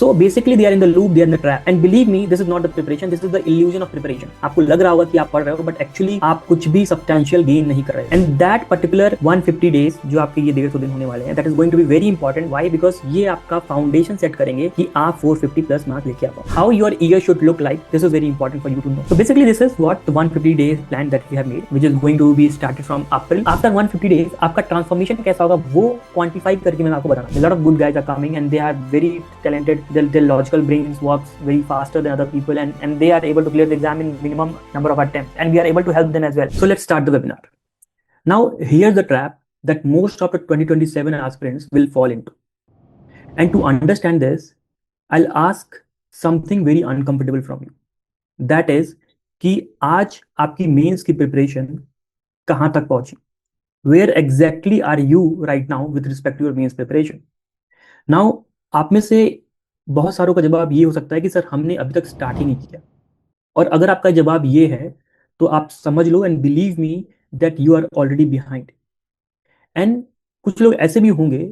So basically they are in the loop, they are in the trap. And believe me, this is not the preparation, this is the illusion of preparation. आपको लग रहा होगा कि आप पढ़ रहे हो, but actually आप कुछ भी substantial gain नहीं कर रहे. And that particular 150 days जो आपके ये 150 दिन होने वाले हैं, that is going to be very important. Why? Because ये आपका foundation set करेंगे कि आप 450 plus mark लेके आ पाओ. How your year should look like, this is very important for you to know. So basically this is what the 150 days plan that we have made, which is going to be started from April. After 150 days आपका transformation कैसा होगा वो quantify करके मैं आपको बताना. A lot of good guys are coming and they are very talented. Their logical brains works very faster than other people, and they are able to clear the exam in minimum number of attempts, and we are able to help them as well. So let's start the webinar. Now here's the trap that most of the 2027 aspirants will fall into. And to understand this, I'll ask something very uncomfortable from you. That is कि आज आपकी mains की preparation कहाँ तक पहुंची? Where exactly are you right now with respect to your mains preparation? Now आप में से बहुत सारों का जवाब ये हो सकता है कि सर हमने अभी तक स्टार्ट ही नहीं किया. और अगर आपका जवाब ये है तो आप समझ लो and believe me that you are already behind. And कुछ लोग ऐसे भी होंगे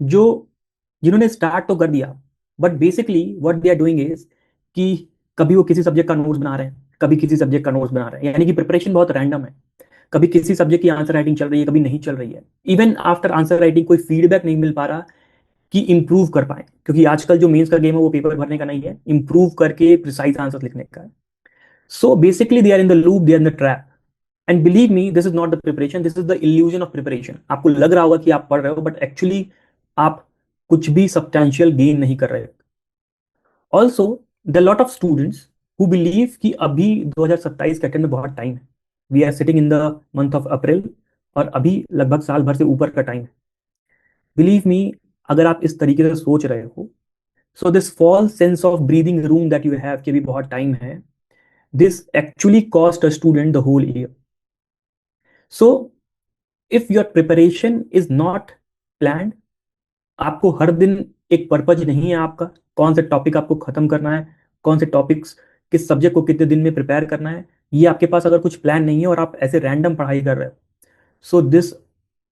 जिन्होंने स्टार्ट तो कर दिया, but basically what they are doing is कि कभी वो किसी सब्जेक्ट का नोट्स बना रहे हैं, कभी किसी सब्जेक्ट का नोट्स बना रहे हैं, यानी कि प्रिपरेशन बहुत रैंडम है. कभी किसी सब्जेक्ट की आंसर राइटिंग चल रही है, कभी नहीं चल रही है. इवन आफ्टर आंसर राइटिंग कोई फीडबैक नहीं मिल पा रहा कि इंप्रूव कर पाए, क्योंकि आजकल जो मेंस का गेम है वो पेपर भरने का नहीं है, इंप्रूव करके प्रिसाइज आंसर लिखने का है. So basically they are in the loop, they are in the trap. And believe me, this is not the preparation, this is the illusion of preparation. आपको लग रहा होगा कि आप पढ़ रहे हो, बट एक्चुअली आप कुछ भी सब्सटैंशियल गेन नहीं कर रहे हो. Also the lot of students who believe कि अभी 2027 के अटेम्प्ट में बहुत टाइम है. We are sitting in the month of April और अभी लगभग साल भर से ऊपर का टाइम है. बिलीव मी, अगर आप इस तरीके से सोच रहे हो, so this false sense of breathing room that you have कि अभी बहुत टाइम है, this actually cost a student the whole year. So if your preparation is not planned, आपको हर दिन एक पर्पज नहीं है आपका कौन से टॉपिक आपको खत्म करना है, कौन से टॉपिक्स किस सब्जेक्ट को कितने दिन में प्रिपेयर करना है, ये आपके पास अगर कुछ प्लान नहीं है और आप ऐसे रैंडम पढ़ाई कर रहे हो, so this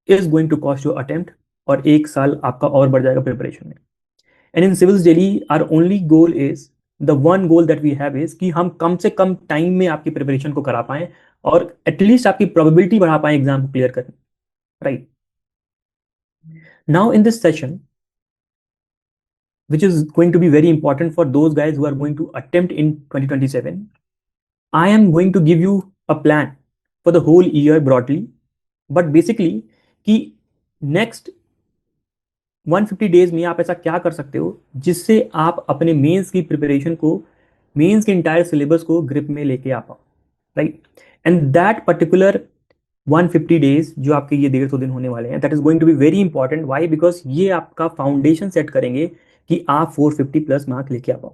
is going to cost your attempt और एक साल आपका और बढ़ जाएगा प्रिपरेशन में. And in civils daily our only goal is, the one goal that we have is कि हम कम से कम टाइम में आपकी प्रिपरेशन को करा पाएं और एटलीस्ट आपकी प्रोबेबिलिटी बढ़ा पाएं एग्जाम को क्लियर करने. Right now in this session, which is going to be very important for those guys who are going to attempt in 2027, I am going to give you a plan for the whole year broadly, but basically कि next 150 days में आप ऐसा क्या कर सकते हो जिससे आप अपने मेंस की प्रिपरेशन को, मेंस के इंटायर सिलेबस को ग्रिप में लेके आ पाओ. Right and that particular 150 days जो आपके ये 150 दिन होने वाले हैं, that is going to be very important. Why? Because ये आपका फाउंडेशन सेट करेंगे कि आप 450 प्लस मार्क लेके आ पाओ.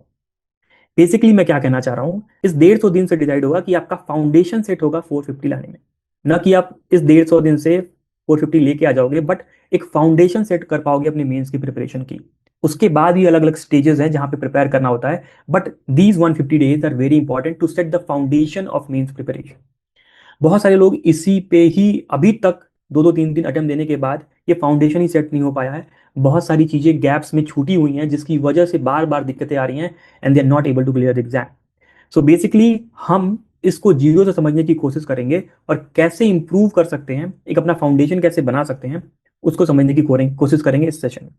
बेसिकली मैं क्या कहना चाह रहा हूं, इस 150 दिन से डिसाइड होगा कि आपका फाउंडेशन सेट होगा 450 लाने में, ना कि आप इस 150 दिन से 450 लेके आ जाओगे, बट एक फाउंडेशन सेट कर पाओगे अपने मेंस की प्रिपरेशन की. उसके बाद भी अलग अलग स्टेजेस हैं जहां पे प्रिपेयर करना होता है, but these 150 days are very important to set the foundation of mains preparation. बहुत सारे लोग इसी पे ही अभी तक 2-3 अटेम्प्ट देने के बाद ये फाउंडेशन ही सेट नहीं हो पाया है. बहुत सारी चीजें गैप्स में छूटी हुई हैं जिसकी वजह से बार बार दिक्कतें आ रही हैं and they are not able to clear the exam. So basically हम इसको जीरो से समझने की कोशिश करेंगे और कैसे इंप्रूव कर सकते हैं, एक अपना फाउंडेशन कैसे बना सकते हैं, उसको समझने की कोशिश करेंगे इस सेशन में.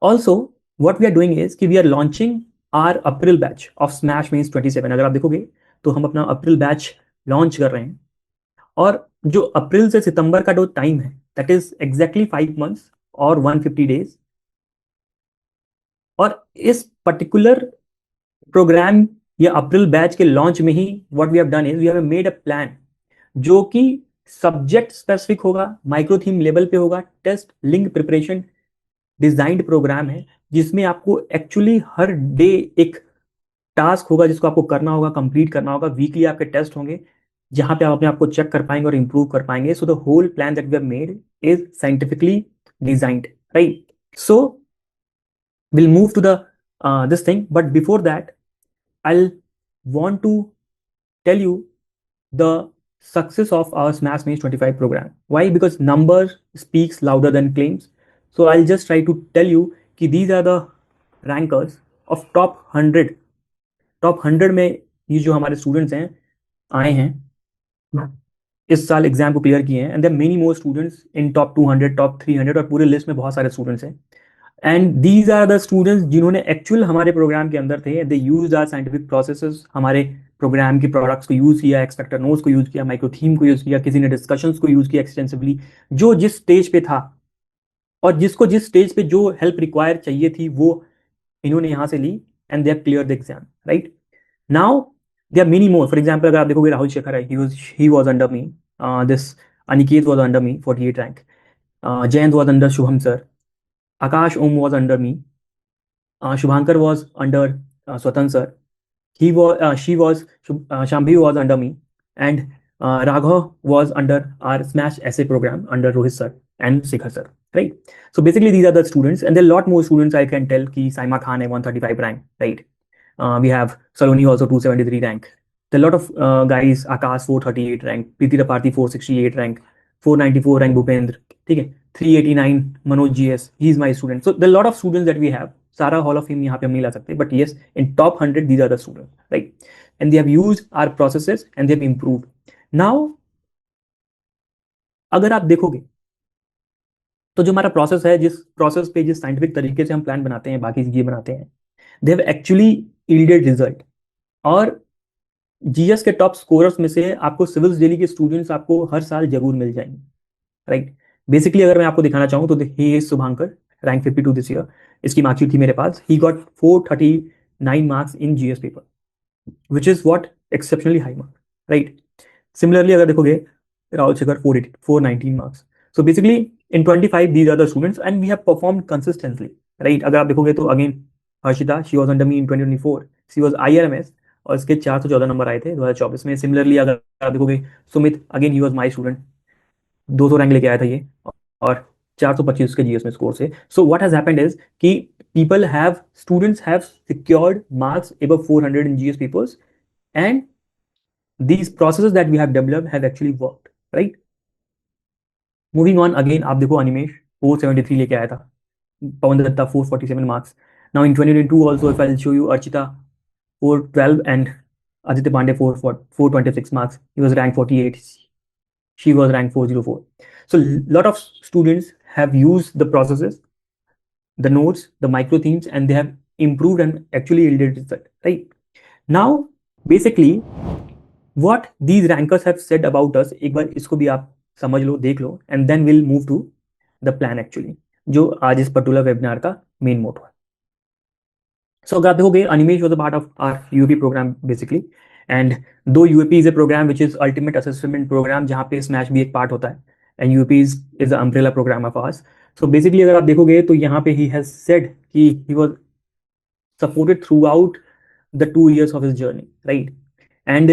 Also what we are doing is कि we are launching our April batch of Smash Mains 27. अगर आप देखोगे तो हम अपना अप्रैल बैच लॉन्च कर रहे हैं और जो अप्रैल से सितंबर का जो टाइम है दैट इज एग्जैक्टली 5 मंथ्स और 150 डेज. और इस पर्टिकुलर प्रोग्राम या अप्रैल बैच के लॉन्च में ही what we have done is we have made a plan जो कि सब्जेक्ट स्पेसिफिक होगा, माइक्रो थीम लेवल पे होगा, test link preparation designed program है जिसमें आपको एक्चुअली हर डे एक टास्क होगा जिसको आपको करना होगा, कंप्लीट करना होगा. वीकली आपके टेस्ट होंगे जहां पे आप अपने आप को चेक कर पाएंगे और इंप्रूव कर पाएंगे. So the whole plan that we have made is scientifically designed. Right, so we'll move to the this thing, but before that I'll want to tell you the success of our Smash Mains 25 program. Why? Because numbers speaks louder than claims. So I'll just try to tell you कि these are the rankers of top 100 में ये जो हमारे students हैं आए हैं इस साल एग्जाम को क्लियर किए हैं, and there many more students in top 200, top 300, और पूरे लिस्ट में बहुत सारे स्टूडेंट्स हैं। And these are the students जिन्होंने एक्चुअल हमारे प्रोग्राम के अंदर थे, they use our scientific processes, हमारे प्रोग्राम के प्रोडक्ट्स को यूज किया, एक्सपेक्टर नोट्स को यूज किया, माइक्रो थीम को यूज किया, किसी ने डिस्कशंस को यूज किया एक्सटेंसिवली, जो जिस स्टेज पे था और जिसको जिस स्टेज पे जो हेल्प रिक्वायर चाहिए थी वो इन्होंने यहाँ से ली, and they have clear the exam, right. Now there are many more. For example, अगर आप देखोगे राहुल शेखर है, he was under me. This Aniket was under me, 48 rank. Jayant was under Shubham sir. Akash Om was under me. Shubhankar was under Swatan sir. Shambhi was under me, and Raghav was under our Smash essay program under Rohit sir and Shikhar sir. Right. So basically, these are the students, and there are a lot more students. I can tell ki Saima Khan hai 135 rank. Right. We have Saloni also 273 rank. There are a lot of guys. Akash 438 rank. Preeti Raparthi 468 rank. 494 rank Bhupendra. ठीक है. 389 Manoj GS. He is my student. So there are a lot of students that we have. सारा hall of fame यहाँ पे हम नहीं ला सकते, but yes in top 100 these are the students, right, and they have used our processes and they have improved. Now अगर आप देखोगे तो जो हमारा प्रोसेस है, जिस प्रोसेस पे जिस साइंटिफिक तरीके से हम प्लान बनाते हैं, बाकी चीजें बनाते हैं, they have actually yielded result. और जीएस के टॉप स्कोरर्स में से आपको सिविल्स डेली के स्टूडेंट्स आपको हर साल जरूर मिल जाएंगे, राइट। बेसिकली अगर मैं आपको दिखाना चाहूँ तो he is Shubhankar, rank 52 this year, इसकी मार्कशीट थी मेरे पास। He got 439 marks in GS paper, which is what exceptionally high marks, right. Similarly अगर देखोगे Rahul Shekhar 419 marks. So basically in 25 these are the students and we have performed consistently, right. अगर आप देखोगे तो again Harshita, she was under me in 2024, she was IRMS और इसके 414 number आए थे 2024 में। सिमिलरली अगर आप देखोगे Sumit, again he was my student, 200 rank लेके आया था ये और 425 के जीएस में स्कोर से। So what has happened is कि students have secured marks above 400 in GS papers, and these processes that we have developed have actually worked, right? Moving on, again आप देखो अनिमेश 473 लेके आया था, पवन Dutta 447 marks. Now in 2022 also, if I'll show you, Archita 412 and Aditya Pandey 426 marks. He was ranked 48. She was ranked 404. So lot of students have used the processes, the notes, the micro themes, and they have improved and actually yielded result, right? Now basically what these rankers have said about us, एक बार इसको भी आप समझ लो, देख लो, and then we'll move to the plan actually, जो आज इस particular webinar का मेन मोटो है। So अगर आप देखोगे, Animesh was a part of our UAP program basically, and though UAP is a program which is ultimate assessment program, जहाँ पे Smash भी एक part होता है, and UAP is the umbrella program of ours. So basically अगर आप देखोगे तो यहाँ पे he has said कि he was supported throughout the 2 years of his journey, right? And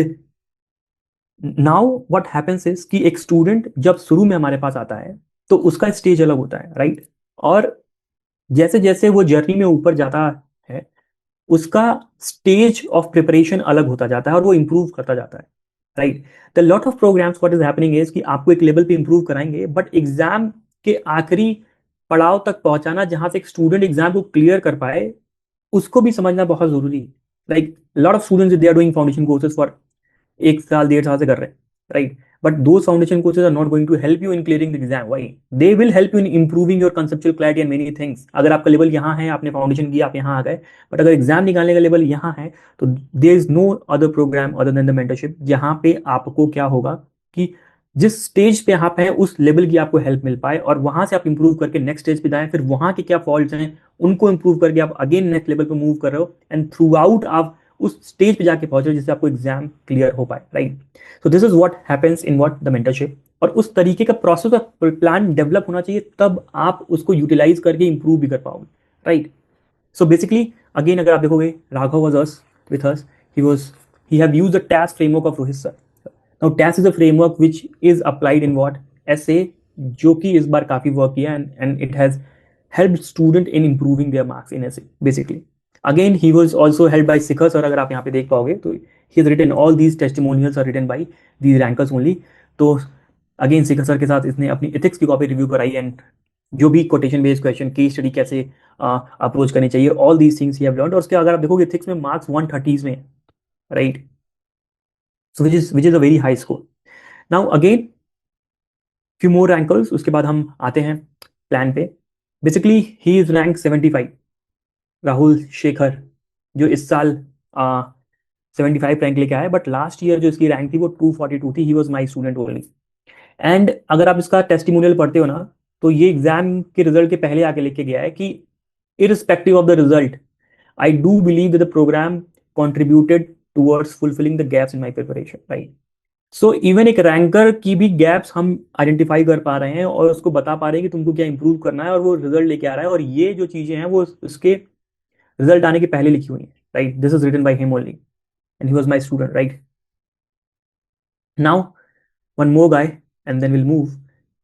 now what happens is कि एक स्टूडेंट जब शुरू में हमारे पास आता है तो उसका स्टेज अलग होता है, राइट? और जैसे जैसे वो जर्नी में ऊपर जाता है उसका स्टेज ऑफ प्रिपरेशन अलग होता जाता है और वो इंप्रूव करता जाता है, right? The lot of programs what is happening is कि आपको एक लेवल पे इंप्रूव कराएंगे, बट एग्जाम के आखिरी पड़ाव तक पहुंचाना जहां से एक स्टूडेंट एग्जाम को क्लियर कर पाए, उसको भी समझना बहुत जरूरी है। Like lot of students they are doing foundation courses for 1 साल 1.5 साल से कर रहे हैं, right? But those foundation courses are not going to help you in clearing the exam. Why? They will help you in improving your conceptual clarity and many things. अगर आपका level यहाँ है, आपने फाउंडेशन किया, आप यहाँ आ गए, बट अगर एग्जाम निकालने का लेवल यहाँ है तो there is no other program other than the mentorship, जहाँ पे आपको क्या होगा कि जिस स्टेज पे आप हैं उस लेवल की आपको हेल्प मिल पाए और वहां से आप इंप्रूव करके नेक्स्ट स्टेज पे जाएं, फिर वहां के क्या फॉल्ट्स हैं उनको इंप्रूव करके आप अगेन नेक्स्ट लेवल पे मूव कर रहे हो, एंड थ्रू आउट आप उस स्टेज पे जाके पहुंच रहे हो जिससे आपको एग्जाम क्लियर हो पाए, right? So this is what happens in what the mentorship. और उस तरीके का प्रोसेस और प्लान डेवलप होना चाहिए, तब आप उसको यूटिलाइज करके इंप्रूव भी कर पाओगे, राइट? सो बेसिकली अगेन अगर आप देखोगे, Raghav was us with us, he have used the TAS framework of Rohit sir. Now TAS is a framework which is applied in what? SA, जो कि इस बार काफी वर्क किया and it has helped student in improving their marks in SA basically. Again he was also helped by Shikhar sir, अगर आप यहाँ पे देख पाओगे तो he has written all these testimonials are written by these rankers only. तो again शिखर sir के साथ इसने अपनी एथिक्स की कॉपी रिव्यू कराई एंड जो भी quotation based question, case study कैसे अप्रोच करनी चाहिए, all these things he have learned. और उसके अगर आप देखोगे एथिक्स में मार्क्स 130s में, right, so which is a very high score. Now again few more rankers, उसके बाद हम आते हैं प्लान पे। Basically he is rank 75, Rahul Shekhar, जो इस साल 75 रैंक लेके आया, बट लास्ट ईयर जो इसकी रैंक थी वो 242 थी। He was my student only. And अगर आप इसका टेस्टिमोनियल पढ़ते हो ना, तो ये एग्जाम के रिजल्ट के पहले आके लिख के गया है कि irrespective of the result, I do believe that the program contributed towards fulfilling the gaps in my preparation, right? So even एक रैंकर की भी गैप्स हम आइडेंटिफाई कर पा रहे हैं और उसको बता पा रहे हैं कि तुमको क्या इंप्रूव करना है, और वो रिजल्ट लेके आ रहा है। और ये जो चीजें हैं वो उसके रिजल्ट आने के पहले लिखी हुई हैं, right. This is written by him only and he was my student, right. Now one more guy and then will move.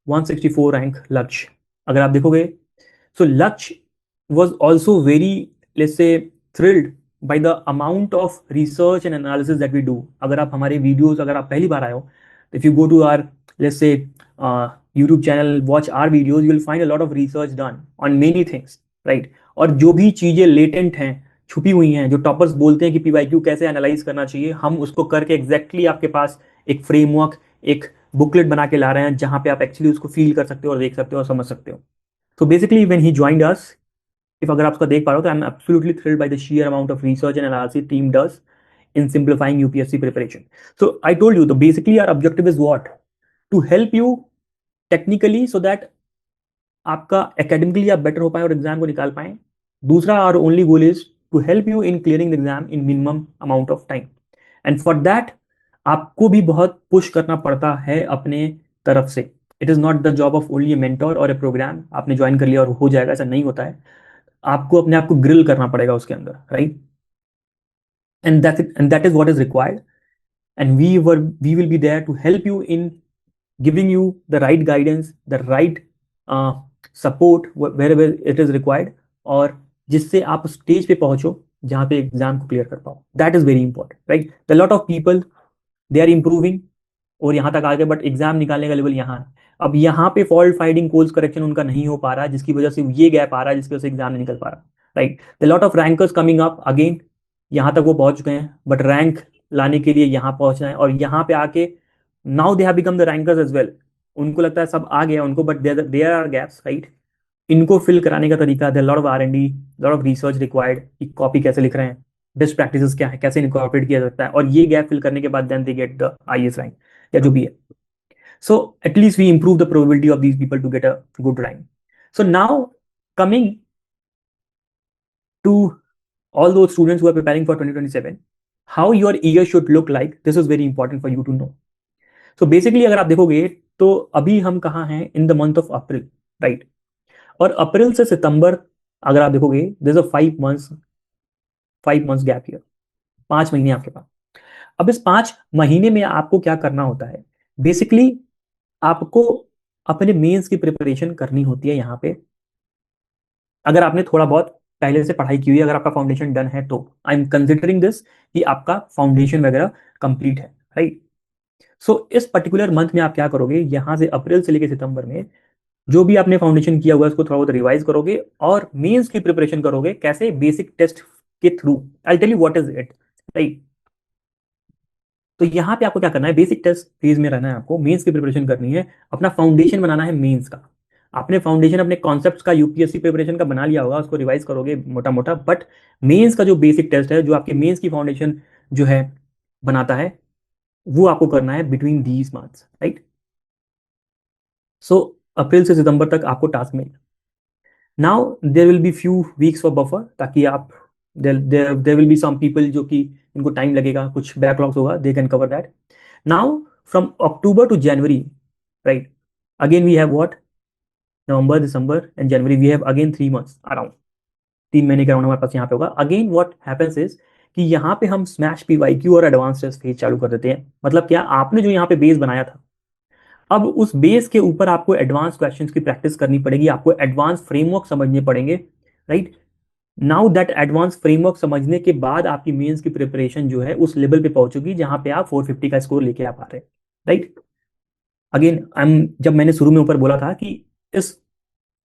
164 rank Lakshya. अगर आप देखोगे, सो लक्ष्य was also very, let's say, thrilled by the amount of research and analysis that we do. अगर आप हमारे videos, अगर आप पहली बार आए हो, if you go to our, let's say, YouTube channel, watch our videos, you will find a lot of research done on many things, right? और जो भी चीजें लेटेंट हैं, छुपी हुई हैं, जो टॉपर्स बोलते हैं कि पीवाईक्यू कैसे एनालाइज करना चाहिए, हम उसको करके एग्जैक्टली आपके पास एक फ्रेमवर्क, एक बुकलेट बना के ला रहे हैं, जहां पे आप एक्चुअली उसको फील कर सकते हो और देख सकते हो और समझ सकते हो। तो basically when he joined us, if अगर आप उसका देख पा रहे हो, तो I am absolutely thrilled by the sheer amount of research and analysis team does in simplifying UPSC preparation. So I told you, the basically our objective is what? To help you technically so that आपका academically आप better हो पाए और exam को निकाल पाए। दूसरा, our only goal is to help you in clearing the exam in minimum amount of time. And for that आपको भी बहुत पुश करना पड़ता है अपने तरफ से। It is not the job of only A mentor और ए प्रोग्राम आपने ज्वाइन कर लिया और हो जाएगा, ऐसा नहीं होता है। आपको अपने आप को ग्रिल करना पड़ेगा उसके अंदर, right. And that is what is required, and we will be there to help you in giving you the right guidance, the right support where it is required, और जिससे आप स्टेज पे पहुंचो जहां पे एग्जाम को क्लियर कर पाओ। That is very important, right. The lot of people they are improving और यहाँ तक आ गए, बट एग्जाम निकालने का लेवल यहाँ है। अब यहाँ पे फॉल्ट फाइंडिंग, कोर्स करेक्शन उनका नहीं हो पा रहा है, जिसकी वजह से ये गैप आ रहा है, जिसकी वजह से एग्जाम नहीं निकल पा रहा, right. The lot of rankers coming up again, यहाँ तक वो पहुंच चुके हैं, बट रैंक लाने के लिए यहाँ पहुंचना है, और यहाँ पे आके now they have become the rankers as well. उनको लगता है सब आ गया उनको, but there are gaps, right. इनको फिल कराने का तरीका, there lot of R&D, lot of research required, कि कॉपी कैसे लिख रहे हैं, बेस्ट प्रैक्टिसेस क्या है, कैसे इनकॉर्पोरेट किया जाता है, और ये गैप फिल करने के बाद then they get the IAS rank या जो भी है। So at least we improve the probability of these people to get a good rank. So now coming to all those students who are preparing for 2027, how your year should look like, this is very important for you to know. So basically अगर आप देखोगे तो अभी हम कहाँ हैं, in the month of April, right? और अप्रैल से सितंबर अगर आप देखोगे, there's a 5 months gap here, 5 महीने आपके पास। अब इस 5 महीने में आपको क्या करना होता है, बेसिकली आपको अपने मेंस की प्रिपरेशन करनी होती है। यहाँ पे अगर आपने थोड़ा बहुत पहले से पढ़ाई की हुई है, अगर आपका फाउंडेशन डन है, तो आई एम कंसिडरिंग दिस कि आपका फाउंडेशन वगैरह कंप्लीट है, राइट। सो इस पर्टिकुलर मंथ में आप क्या करोगे, यहाँ से अप्रैल से लेकर सितंबर में जो भी आपने फाउंडेशन किया हुआ है उसको थोड़ा बहुत रिवाइज करोगे और मेंस की प्रिपरेशन करोगे। कैसे? बेसिक टेस्ट के through. I tell you what is it, right. तो यहाँ पे आपको क्या करना है, बेसिक टेस्ट फेज में रहना है, आपको मेंस की प्रिपरेशन करनी है, अपना फाउंडेशन बनाना है मेंस का। आपने फाउंडेशन अपने कॉन्सेप्ट्स का यूपीएससी प्रिपरेशन का बना लिया होगा, उसको रिवाइज करोगे मोटा मोटा, बट मेंस का जो बेसिक टेस्ट है, जो आपके मेंस की फाउंडेशन जो है बनाता है, वो आपको करना है between these months, right. So अप्रैल से सितंबर तक आपको टास्क मिलेगा। Now there will be few weeks for buffer, ताकि आप there will be some people जो कि इनको टाइम लगेगा, कुछ बैकलॉग्स होगा, they can cover that. Now from October to January, right, again we have what, November, December and January, we have again 3 months around, 3 महीने के अराउंड हमारे पास यहाँ पे होगा। अगेन व्हाट हैपेंस इज कि यहाँ पे हम स्मैश पीवाईक्यू और एडवांस टेस्ट फेज चालू कर देते हैं। मतलब क्या, आपने जो यहाँ पे बेस बनाया था, अब उस बेस के ऊपर आपको एडवांस क्वेश्चंस की प्रैक्टिस करनी पड़ेगी, आपको एडवांस फ्रेमवर्क समझने पड़ेंगे, right. Now that advance framework समझने के बाद आपकी मेंस की प्रिपरेशन जो है उस लेवल पे पहुंचोगी जहां पे आप 450 का स्कोर लेके आ पा रहे हैं, राइट। अगेन जब मैंने शुरू में ऊपर बोला था कि इस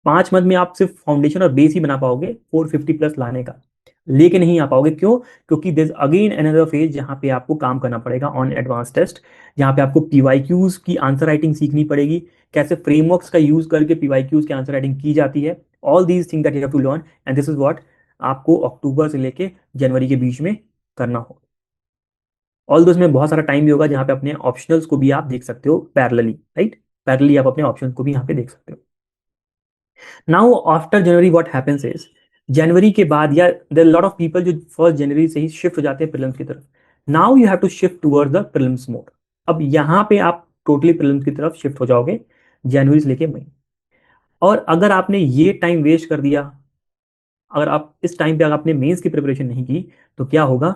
5 मंथ में आप सिर्फ फाउंडेशन और बेस ही बना पाओगे 450 प्लस लाने का, लेके नहीं आ पाओगे। क्यों? क्योंकि दिस अगेन अनदर फेज जहां पे आपको काम करना पड़ेगा ऑन एडवांस टेस्ट, जहां पे आपको पीवाईक्यूज की आंसर राइटिंग सीखनी पड़ेगी, कैसे फ्रेमवर्क्स का यूज करके पीवाईक्यूज की आंसर राइटिंग की जाती है। All these thing that you have to learn, and this is what आपको अक्टूबर से लेके जनवरी के बीच में करना होगा। ऑल दो में बहुत सारा टाइम भी होगा जहां पे अपने ऑप्शनल्स को भी आप देख सकते हो पैरेलली, राइट? पैरेलली आप अपने ऑप्शंस को भी यहाँ पे देख सकते हो। Now after January what happens is, जनवरी के बाद या देयर लॉट ऑफ पीपल जो फर्स्ट जनवरी से ही शिफ्ट हो जाते हैं प्रीलिम्स की तरफ। Now you have to shift towards the prelims mode. अब यहाँ पे आप टोटली प्रीलिम्स की तरफ शिफ्ट हो जाओगे जनवरी से लेके मई। और अगर आपने ये टाइम वेस्ट कर दिया, अगर आप इस टाइम पे अगर आपने मेंस की प्रिपरेशन नहीं की, तो क्या होगा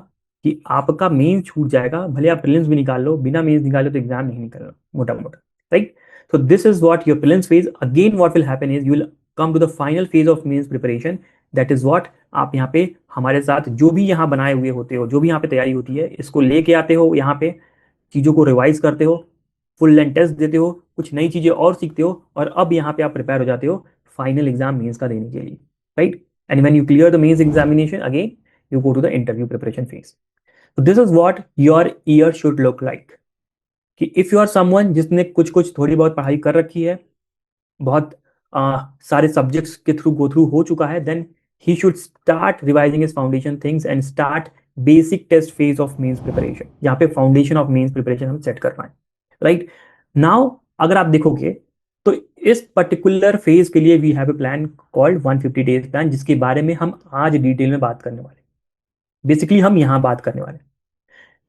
कि आपका मेंस छूट जाएगा। भले आप प्रीलिम्स भी निकाल लो, बिना मेंस निकाले तो एग्जाम नहीं निकलेगा मोटा मोटा, right? So this is what your prelims phase. Again, what will happen is you will come to the final phase of means preparation. That is what आप यहाँ पे हमारे साथ जो भी यहाँ बनाए हुए होते हो, जो भी यहाँ पे तैयारी होती है, इसको लेके आते हो, यहाँ पे चीज़ों को रिवाइज करते हो, फुल लेंथ टेस्ट देते हो, कुछ नई चीज़ें और सीखते हो, और अब यहाँ पे आप प्रिपेयर हो जाते हो फाइनल एग्जाम मेंस का देने के लिए, right? And when you clear the mains examination again you go to the interview preparation phase. So this is what your year should look like. कि इफ यू आर समवन जिसने कुछ कुछ थोड़ी बहुत पढ़ाई कर रखी है, बहुत सारे सब्जेक्ट्स के थ्रू गो थ्रू हो चुका है, then he should start revising his foundation things and start basic test phase of mains preparation, यहाँ पे फाउंडेशन ऑफ मेंस प्रिपरेशन हम सेट कर पाए, राइट? नाउ अगर आप देखोगे तो इस पर्टिकुलर फेज के लिए we have a plan called 150 days plan, जिसके बारे में हम आज डिटेल में बात करने वाले, बेसिकली हम यहाँ बात करने वाले।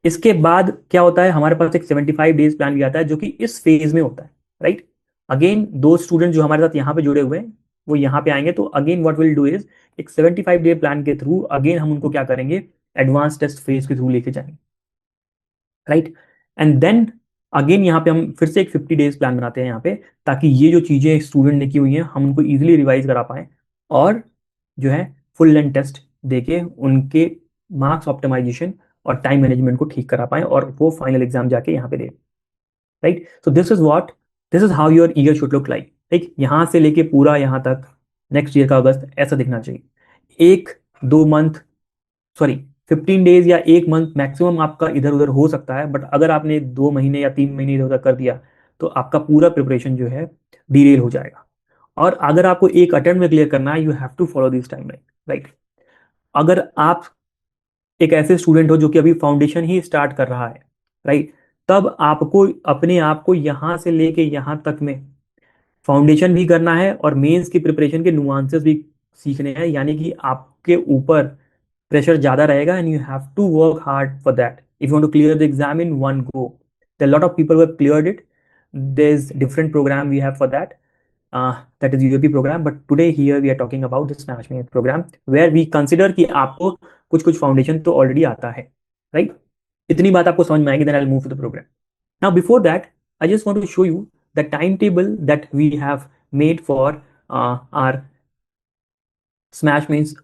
इसके बाद क्या होता है, हमारे पास एक 75 डेज प्लान भी आता है जो कि इस फेज में होता है, राइट? अगेन दो स्टूडेंट जो हमारे साथ यहाँ पे जुड़े हुए हैं वो यहाँ पे आएंगे, तो again what will do is एक 75 डे प्लान के थ्रू अगेन हम उनको क्या करेंगे, एडवांस टेस्ट फेज के थ्रू लेके जाएंगे, राइट? एंड देन अगेन यहाँ पे हम फिर से एक 50 डेज प्लान बनाते हैं यहाँ पे, ताकि ये जो चीजें स्टूडेंट ने की हुई हैं हम उनको इजिली रिवाइज करा पाए, और जो है फुल लेंथ टेस्ट देके उनके मार्क्स ऑप्टिमाइजेशन और टाइम मैनेजमेंट को ठीक करा पाए, और वो फाइनल एग्जाम जाके यहाँ पे दे, right? So this is how your year should look like, ठीक? यहाँ से लेके पूरा यहाँ तक नेक्स्ट ईयर का अगस्त ऐसा दिखना चाहिए। 1-2 मंथ, सॉरी 15 डेज या 1 मंथ मैक्सिमम आपका इधर उधर हो सकता है, बट अगर आपने 2 महीने या 3 महीने इधर उधर कर दिया तो आपका पूरा प्रिपरेशन जो है डीरेल हो जाएगा। और अगर आपको एक अटेम्प्ट में क्लियर करना है, you have to follow this timeline, right? अगर आप एक ऐसे स्टूडेंट हो जो कि अभी फाउंडेशन ही स्टार्ट कर रहा है, राइट, तब आपको अपने आप को यहाँ से लेके यहाँ तक में फाउंडेशन भी करना है और मेंस की प्रिपरेशन के नुआंसेस भी सीखने हैं, यानी कि आपके ऊपर प्रेशर ज़्यादा रहेगा, and you have to work hard for that if you want to clear the exam in one go. There lot of people who have cleared it, there is different programme we have for that, that is UAP program, but today here we are talking about the Smash Means program where we consider कि आपको कुछ कुछ foundation तो already आता है, right? इतनी बात आपको समझ में आएगी, then I'll move to the program. Now before that I just want to show you the timetable that we have made for our Smash Means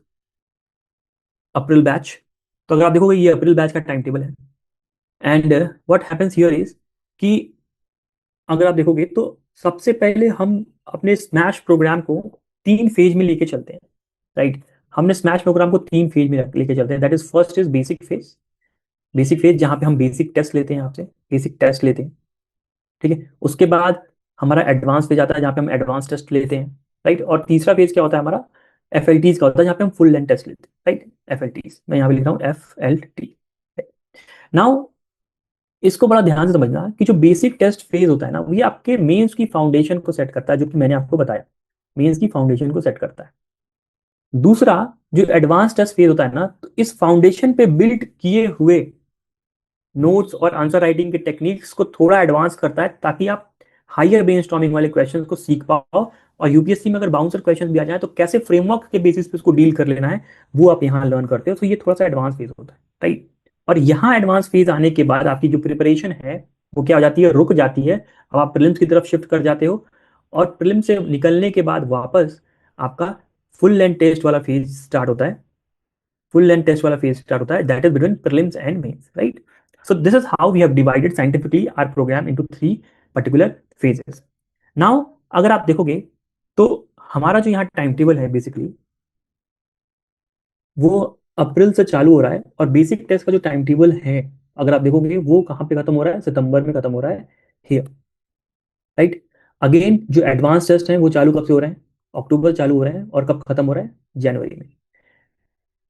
April batch. तो अगर आप देखोगे ये अप्रैल बैच का टाइम टेबल है, and what happens here is कि अगर आप देखोगे तो सबसे पहले हम अपने स्मैश प्रोग्राम को 3 फेज में लेके चलते हैं, राइट? हमने स्मैश प्रोग्राम को 3 फेज में लेके चलते हैं। That is first is basic phase जहां पे हम बेसिक टेस्ट लेते हैं, आपसे बेसिक टेस्ट लेते हैं, ठीक है? उसके बाद हमारा एडवांस फेज आता है जहाँ पे हम एडवांस टेस्ट लेते हैं, राइट? और तीसरा फेज क्या होता है हमारा, FLTs का होता है, जहाँ पे हम फुल लेंथ टेस्ट लेते हैं, राइट? FLTs मैं यहाँ पे लिख रहा हूँ FLT। नाउ इसको बड़ा ध्यान से समझना कि जो बेसिक टेस्ट फेज होता है ना, ये आपके मेंस की फाउंडेशन को सेट करता है, जो कि मैंने आपको बताया, मेंस की फाउंडेशन को सेट करता है। दूसरा जो एडवांस टेस्ट फेज होता है ना, तो इस फाउंडेशन पे बिल्ड किए हुए नोट्स और आंसर राइटिंग के टेक्निक्स को थोड़ा एडवांस करता है, ताकि आप हायर ब्रेनस्टॉर्मिंग वाले क्वेश्चंस को सीख पाओ, और यूपीएससी में अगर बाउंसर क्वेश्चन भी आ जाए तो कैसे फ्रेमवर्क के बेसिस पे उसको डील कर लेना है वो आप यहाँ लर्न करते हो। तो ये थोड़ा सा एडवांस फेज होता है, राइट? और यहाँ एडवांस फेज आने के बाद आपकी जो प्रिपरेशन है वो क्या हो जाती है, रुक जाती है। अब आप प्रीलिम्स की तरफ शिफ्ट कर जाते हो, और प्रीलिम से निकलने के बाद वापस आपका फुल लेंथ टेस्ट वाला फेज स्टार्ट होता है, that is between prelims and mains, right? So this is how we have divided scientifically our program into 3 particular phases. Now अगर आप देखोगे तो हमारा जो यहाँ टाइम टेबल है बेसिकली वो अप्रैल से चालू हो रहा है, और बेसिक टेस्ट का जो टाइम टेबल है अगर आप देखोगे वो कहाँ पे खत्म हो रहा है, सितंबर में खत्म हो रहा है हियर, राइट। अगेन जो एडवांस टेस्ट हैं वो चालू कब से हो रहे हैं, अक्टूबर चालू हो रहे हैं, और कब खत्म हो रहा है, जनवरी में।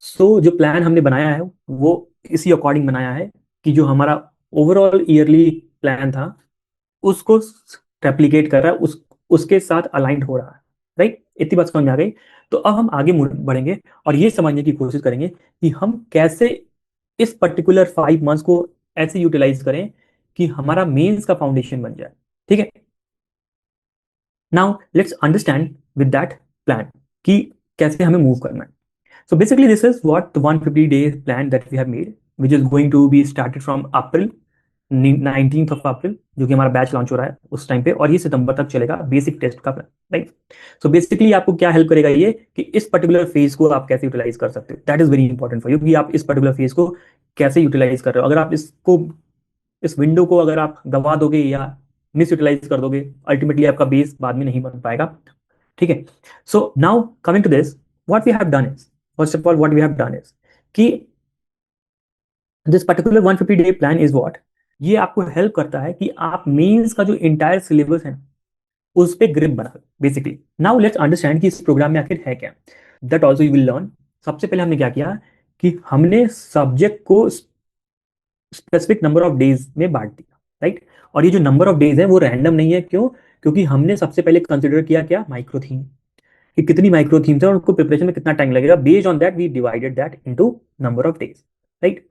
सो जो प्लान हमने बनाया है वो इसी अकॉर्डिंग बनाया है कि जो हमारा ओवरऑल ईयरली प्लान था उसको रेप्लिकेट कर रहा है, उसके साथ अलाइंड हो रहा है, राइट। इतनी बात समझ में आ गई। तो अब हम आगे बढ़ेंगे और ये समझने की कोशिश करेंगे कि हम कैसे इस पर्टिकुलर 5 मंथ्स को ऐसे यूटिलाइज करें कि हमारा मेंस का फाउंडेशन बन जाए, ठीक है। Now let's understand with that plan कि कैसे हमें मूव करना है। So basically, this is what the 150 day plan that we have made, which is going to be started from April 19th of April, जो कि हमारा बैच लॉन्च हो रहा है उस टाइम पे, और ये सितंबर तक चलेगा बेसिक टेस्ट का प्लान, राइट। सो बेसिकली आपको क्या हेल्प करेगा ये कि इस पर्टिकुलर फेज को आप कैसे यूटिलाइज कर सकते हो, that is very important for you कि आप इस पर्टिकुलर फेज को कैसे यूटिलाइज कर रहे हो। अगर आप इसको इस विंडो को अगर आप गवा दोगे या मिस यूटिलाइज कर दोगे, अल्टीमेटली आपका बेस बाद में नहीं बन पाएगा, ठीक है। So now coming to this, what we have done is, first of all what we have done is कि this particular 150 day plan is what, ये आपको हेल्प करता है कि आप मेंस का जो इंटायर सिलेबस है उस पे ग्रिप बना बेसिकली। नाउ लेट्स अंडरस्टैंड कि इस प्रोग्राम में आखिर है क्या, that also you will learn. सबसे पहले हमने क्या किया कि हमने सब्जेक्ट को स्पेसिफिक नंबर ऑफ डेज में बांट दिया, राइट। और ये जो नंबर ऑफ डेज है वो रैंडम नहीं है, क्यों? क्योंकि हमने सबसे पहले कंसिडर किया क्या, माइक्रो थीम, कि कितनी माइक्रो थीम्स है और उनको प्रिपरेशन में कितना टाइम लगेगा। Based on that we divided that into number of days, right.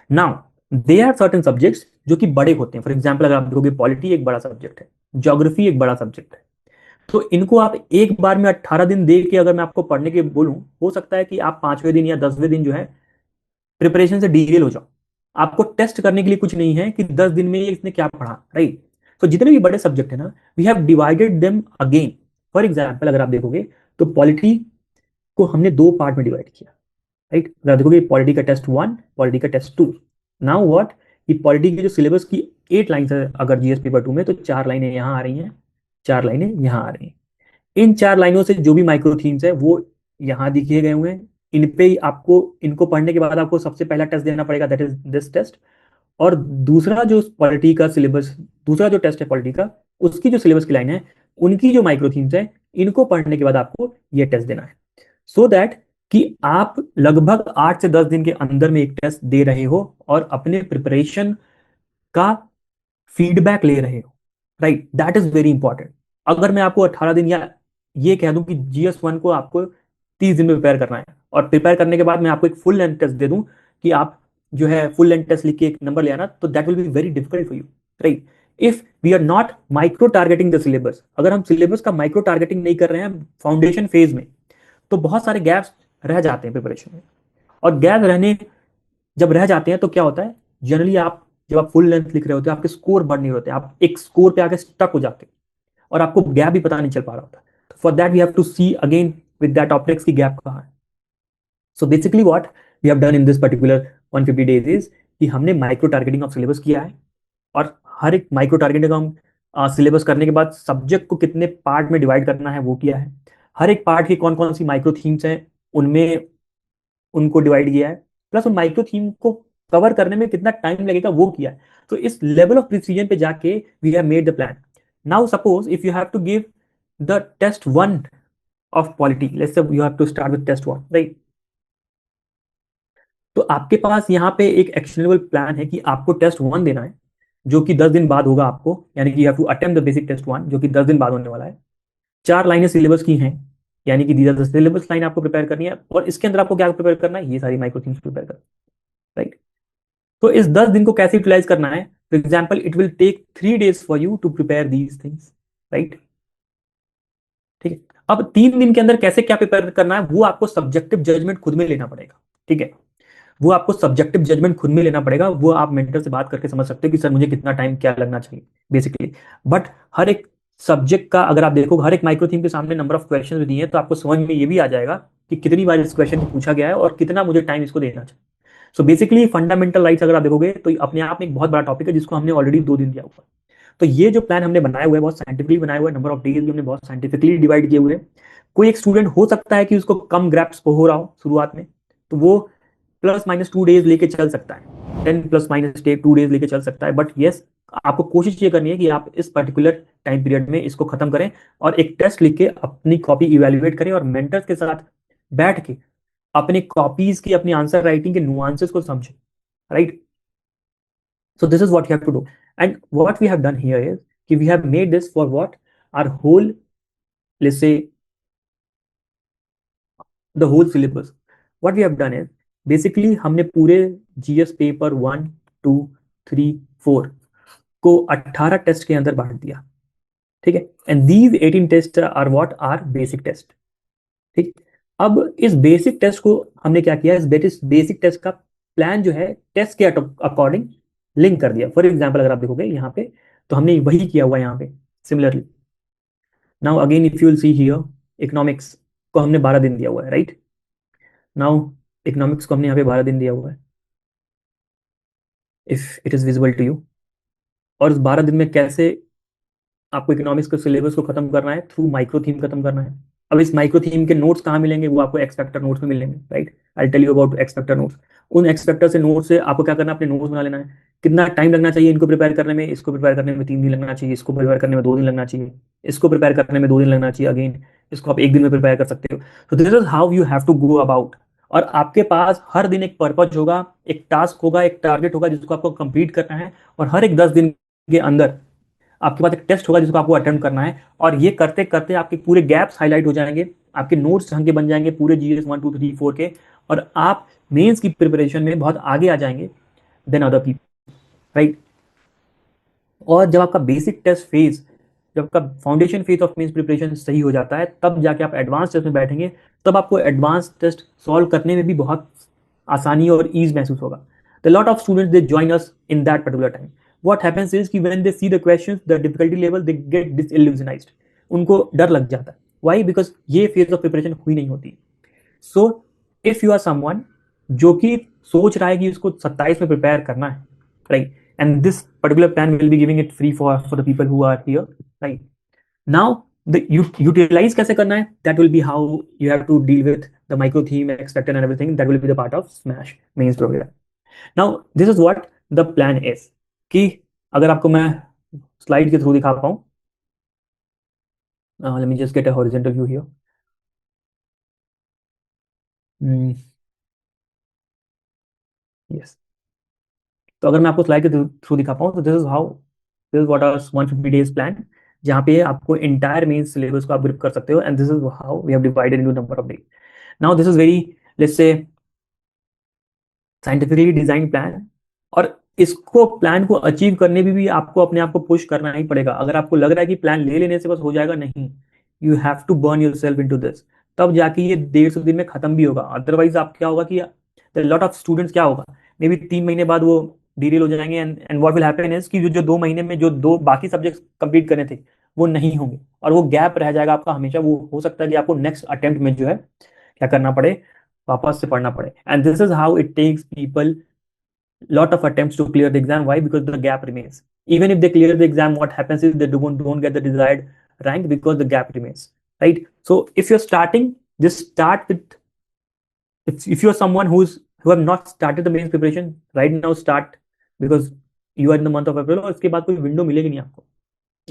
Now they are certain subjects जो कि बड़े होते हैं। फॉर एग्जांपल अगर आप देखोगे पॉलिटी एक बड़ा सब्जेक्ट है, ज्योग्राफी एक बड़ा सब्जेक्ट है, तो इनको आप एक बार में 18 दिन दे के अगर मैं आपको पढ़ने के बोलूं, हो सकता है कि आप 5वें दिन या 10वें दिन जो है प्रिपरेशन से डीरेल हो जाओ। आपको टेस्ट करने के लिए कुछ नहीं है कि 10 दिन में ये इसने क्या पढ़ा, राइट। तो जितने भी बड़े सब्जेक्ट है ना, we have divided them again. For example अगर आप देखोगे तो पॉलिटी को हमने 2 पार्ट में डिवाइड किया, राइट। अगर देखोगे पॉलिटी का टेस्ट 1, पॉलिटी का टेस्ट 2। नाउ व्हाट, कि पॉलिटी की जो सिलेबस की 8 लाइन है अगर जीएस पेपर 2 में, तो 4 लाइनें यहाँ आ रही हैं, 4 लाइनें यहाँ आ रही हैं। इन 4 लाइनों से जो भी माइक्रो थीम्स है वो यहाँ दिखे गए हुए हैं। इन पे ही आपको, इनको पढ़ने के बाद आपको सबसे पहला टेस्ट देना पड़ेगा, दैट इज दिस टेस्ट। और दूसरा जो पॉलिटी का सिलेबस, दूसरा जो टेस्ट है पॉलिटी का, उसकी जो सिलेबस की लाइन है, उनकी जो माइक्रो थीम्स है, इनको पढ़ने के बाद आपको ये टेस्ट देना है। सो दैट कि आप लगभग 8 से 10 दिन के अंदर में एक टेस्ट दे रहे हो और अपने प्रिपरेशन का फीडबैक ले रहे हो, right. That is very important. अगर मैं आपको 18 दिन या ये कह दूं कि GS1 को आपको 30 दिन में प्रिपेयर करना है, और प्रिपेयर करने के बाद मैं आपको एक फुल लेंथ टेस्ट दे दूं कि आप जो है फुल लेंथ टेस्ट लिख के एक नंबर ले आना, तो that will be very difficult for you, right. If we are not micro targeting the syllabus, अगर हम सिलेबस का माइक्रो टारगेटिंग नहीं कर रहे हैं फाउंडेशन फेज में, तो बहुत सारे गैप्स रह जाते हैं प्रिपरेशन में। और गैप रहने जब रह जाते हैं तो क्या होता है, जनरली आप जब आप फुल लेंथ लिख रहे होते हैं आपके स्कोर बढ़ नहीं होते, आप एक स्कोर पे आके स्टक हो जाते हैं और आपको गैप भी पता नहीं चल पा रहा होता। तो for that we have to see again with that optics की गैप कहाँ है। So basically what we have done in this particular 150 days is कि हमने माइक्रो टारगेटिंग ऑफ सिलेबस किया है, और हर एक माइक्रो टारगेटिंग हम सिलेबस करने के बाद सब्जेक्ट को कितने पार्ट में डिवाइड करना है वो किया है। हर एक पार्ट की कौन कौन सी माइक्रो थीम्स हैं उनमें उनको डिवाइड किया है, प्लस उन माइक्रो थीम को कवर करने में कितना टाइम लगेगा वो किया है। तो इस लेवल ऑफ प्रिसीजन पे जाके we have made the plan. Now suppose if you have to give the test 1 of polity, let's say you have to start with test 1, right. तो आपके पास यहाँ पे एक एक्शनेबल प्लान है कि आपको टेस्ट 1 देना है, जो कि 10 दिन बाद होगा आपको, यानी कि you have to attempt the basic test 1, जो कि 10 दिन बाद होने वाला है। 4 लाइनें सिलेबस की हैं, यानी कि these are the syllabus line आपको प्रिपेयर करनी है, और इसके अंदर आपको क्या प्रिपेयर करना है, ये सारी माइक्रो थीम्स प्रिपेयर करना है, राइट। तो इस 10 दिन को कैसे यूटिलाइज करना है, for example it will take 3 days for you to prepare these things, right. ठीक है। अब 3 दिन के अंदर कैसे क्या प्रिपेयर करना है वो आपको सब्जेक्टिव जजमेंट खुद में लेना पड़ेगा, ठीक है। वो आपको सब्जेक्टिव जजमेंट खुद में लेना पड़ेगा, वो आप मेंटर से बात करके समझ सकते हो कि सर मुझे कितना टाइम क्या लगना चाहिए बेसिकली। बट हर एक सब्जेक्ट का अगर आप देखो, हर एक माइक्रो थीम के सामने नंबर ऑफ क्वेश्चन भी दिए हैं, तो आपको समझ में ये भी आ जाएगा कि कितनी बार इस क्वेश्चन को पूछा गया है और कितना मुझे टाइम इसको देना चाहिए। सो बेसिकली फंडामेंटल राइट्स अगर आप देखोगे तो अपने आप में एक बहुत बड़ा टॉपिक है जिसको हमने ऑलरेडी 2 दिन दिया हुआ है। तो ये जो प्लान हमने बनाया हुआ है बहुत साइंटिफिकली बनाया हुआ है, नंबर ऑफ डेज भी हमने बहुत साइंटिफिकली डिवाइड किए हुए हैं। कोई एक स्टूडेंट हो सकता है कि उसको कम ग्रैप्स हो रहा हो शुरुआत में, तो वो +-2 डेज लेके चल सकता है, 10 +-2 डेज लेके चल सकता है, बट यस, आपको कोशिश ये करनी है कि आप इस पर्टिकुलर टाइम पीरियड में इसको खत्म करें और एक टेस्ट लिख के अपनी कॉपी इवेल्युएट करें और मेंटर्स के साथ बैठ के अपनी कॉपीज की, अपनी आंसर राइटिंग के नुआंसेस को समझें, right? So this is what you have to do. And what we have done here is we have made this for what? Our whole, let's say, the whole syllabus. What we have done is basically हमने पूरे GS paper 1, 2, 3, 4 को 18 test के अंदर बांट दिया, ठीक है? And these 18 test are what? Are basic test, ठीक? अब इस बेसिक टेस्ट को हमने क्या किया, इस बेसिक टेस्ट का प्लान जो है टेस्ट के अकॉर्डिंग लिंक कर दिया। फॉर एग्जाम्पल अगर आप देखोगे यहाँ पे, तो हमने वही किया हुआ है यहाँ पे similarly. Now again if you will see here, economics को हमने 12 दिन दिया हुआ है, राइट? नाउ इकोनॉमिक्स को हमने यहाँ पे 12 दिन दिया हुआ है, if it is visible to you. और इस 12 दिन में कैसे आपको इकोनॉमिक्स के सिलेबस को खत्म करना है? थ्रू माइक्रो थीम खत्म करना है। अब इस माइक्रो थीम के नोट्स कहाँ मिलेंगे? वो आपको एक्सपेक्टर नोट्स में मिलेंगे, right? I tell you about expector notes. उन एक्सपेक्टर से नोट्स से आपको क्या करना है? अपने नोट्स बना लेना है। कितना टाइम लगना चाहिए इनको प्रिपेयर करने में? इसको प्रिपेयर करने में 3 दिन लगना चाहिए, इसको प्रिपेयर करने में 2 दिन लगना चाहिए, इसको प्रिपेयर करने में 2 दिन लगना चाहिए, अगेन इसको आप 1 दिन में प्रिपेयर कर सकते हो। तो this is how you have to go about. और आपके पास हर दिन एक पर्पज होगा, एक टास्क होगा, एक टारगेट होगा जिसको आपको कंप्लीट करना है, और हर एक 10 दिन के अंदर आपके पास एक टेस्ट होगा जिसको आपको अटेम्प्ट करना है। और ये करते करते आपके पूरे गैप्स हाईलाइट हो जाएंगे, आपके नोट्स ढंग के बन जाएंगे पूरे GS 1, 2, 3, 4 के, और आप मेंस की प्रिपरेशन में बहुत आगे आ जाएंगे देन अदर पीपल, राइट? और जब आपका बेसिक टेस्ट फेज, जब आपका foundation phase of mains preparation सही हो जाता है, तब जाके आप एडवांस टेस्ट में बैठेंगे, तब आपको एडवांस टेस्ट सॉल्व करने में भी बहुत आसानी और ईज महसूस होगा। The lot of students they join us in that particular time. What happens is कि when they see the questions, the difficulty level, they get disillusionized. उनको डर लग जाता है। Why? Because ये phase of preparation हुई नहीं होती। So if you are someone जो कि सोच रहा है कि उसको 27 में प्रिपेयर करना है, right? And this particular plan will be giving it free for the people who are here, right? Now the utilize कैसे करना है? That will be how you have to deal with the micro theme, expected and everything. That will be the part of Smash mains program. Now this is what the plan is, कि अगर आपको मैं slide के through दिखा पाऊं, late me just get a horizontal view here. Yes, तो अगर मैं आपको स्लाइड के थ्रू दिखा पाऊं, तो this is what our 150 days plan, जहां पे आपको एंटायर मेन सिलेबस को आप ग्रिप कर सकते हो, and this is how we have divided into number of days. Now this is very, let's say, scientifically design plan, और इसको प्लान को अचीव करने में भी आपको अपने आप को पुश करना ही पड़ेगा। अगर आपको लग रहा है कि प्लान ले लेने से बस हो जाएगा, नहीं, you have to burn yourself into this, तब जाके ये 150 दिन में खत्म भी होगा। अदरवाइज आप क्या होगा कि लॉट ऑफ स्टूडेंट्स क्या होगा, मे बी 3 महीने बाद वो डीरेल हो जाएंगे, and what will happen is कि जो 2 महीने में जो 2 बाकी सब्जेक्ट्स कंप्लीट करने थे वो नहीं होंगे, और वो गैप रह जाएगा आपका हमेशा। वो हो सकता है कि आपको नेक्स्ट अटेम्प्ट में जो है क्या करना पड़े, वापस से पढ़ना पड़े। And this is how it takes people lot of attempts to clear the exam. Why? Because the gap remains. Even if they clear the exam, what happens is they don't get the desired rank because the gap remains, right? So if you're starting, just start with, if you're someone who have not started the mains preparation right now, start, because you are in the month of April, और इसके बाद कोई window मिलेगी नहीं आपको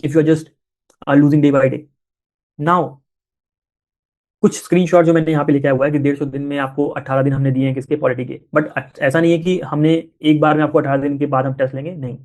if you are just losing day by day. Now कुछ screenshot जो मैंने यहाँ पे लिखा हुआ है कि 150 दिन में आपको 18 दिन हमने दिए हैं किसके, पॉलिटी के, बट ऐसा नहीं है कि हमने एक बार में आपको 18 दिन के बाद हम टेस्ट लेंगे, नहीं।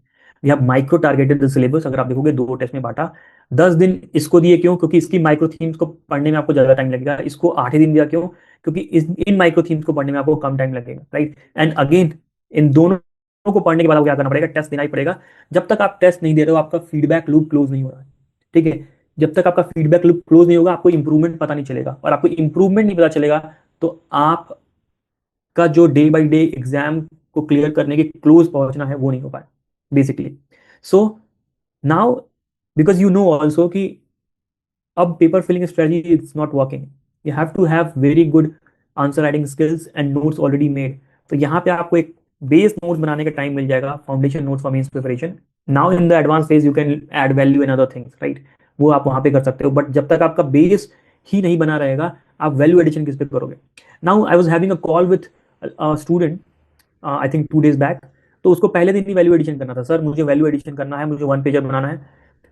We have micro targeted the syllabus. अगर आप देखोगे 2 टेस्ट में बांटा, 10 दिन इसको दिए, क्यों? क्योंकि इसकी माइक्रो थीम्स को पढ़ने में आपको ज्यादा टाइम लगेगा। इसको 8 ही दिन दिया, क्यों? क्योंकि इन माइक्रो थीम्स को पढ़ने में आपको कम टाइम लगेगा, राइट? एंड अगेन इन दोनों को पढ़ने के बाद आपको क्या करना पड़ेगा? टेस्ट देना ही पड़ेगा। जब तक आप टेस्ट नहीं दे रहे हो, आपका फीडबैक लूप क्लोज नहीं हो रहा है, ठीक है? जब तक आपका फीडबैक लूप क्लोज नहीं होगा, आपको इंप्रूवमेंट पता नहीं चलेगा, और आपको इंप्रूवमेंट नहीं पता चलेगा तो आपका जो डे बाय डे एग्जाम को क्लियर करने के क्लोज पहुंचना है वो नहीं हो पाए basically. So now because you know also कि अब paper filling strategy is not working, you have to have very good answer writing skills and notes already made. तो यहाँ पे आपको एक बेस नोट्स बनाने का टाइम मिल जाएगा, foundation notes for mains preparation. Now in the advance phase you can add value in other things, right? वो आप वहां पे कर सकते हो, बट जब तक आपका बेस ही नहीं बना रहेगा, आप वैल्यू एडिशन किस पे करोगे? Now I was having a call with student I think 2 days back, तो उसको पहले दिन ही वैल्यू एडिशन करना था। सर मुझे वैल्यू एडिशन करना है, मुझे 1 पेजर बनाना है।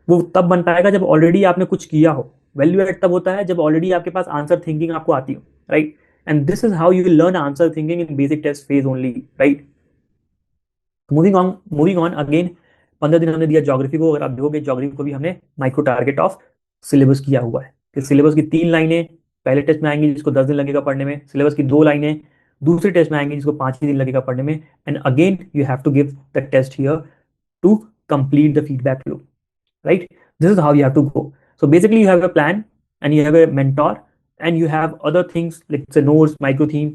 वो तब बन पाएगा जब ऑलरेडी आपने कुछ किया हो। वैल्यू एड तब होता है जब ऑलरेडी आपके पास आंसर थिंकिंग आपको आती हो, right? And this is how you will learn answer thinking in basic test phase only, right? Moving on again, 15 दिन हमने दिया ज्योग्राफी को। अगर आप देखोगे ज्योग्राफी को भी हमने माइक्रो टारगेट ऑफ सिलेबस किया हुआ है कि सिलेबस की 3 लाइनें पहले टेस्ट में आएंगी जिसको 10 दिन लगेगा पढ़ने में, सिलेबस की 2 लाइनें दूसरे टेस्ट में आएंगी जिसको 5 ही दिन लगेगा पढ़ने में, and again you have to give the test here to complete the feedback loop, right? This is how you have to go. So basically you have a plan and you have a mentor and you have other things like say notes, micro theme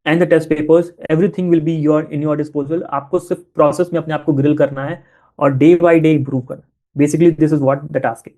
and the test papers. Everything will be in your disposal. आपको सिर्फ process में अपने आप को grill करना है और day by day improve करना। Basically this is what the task है।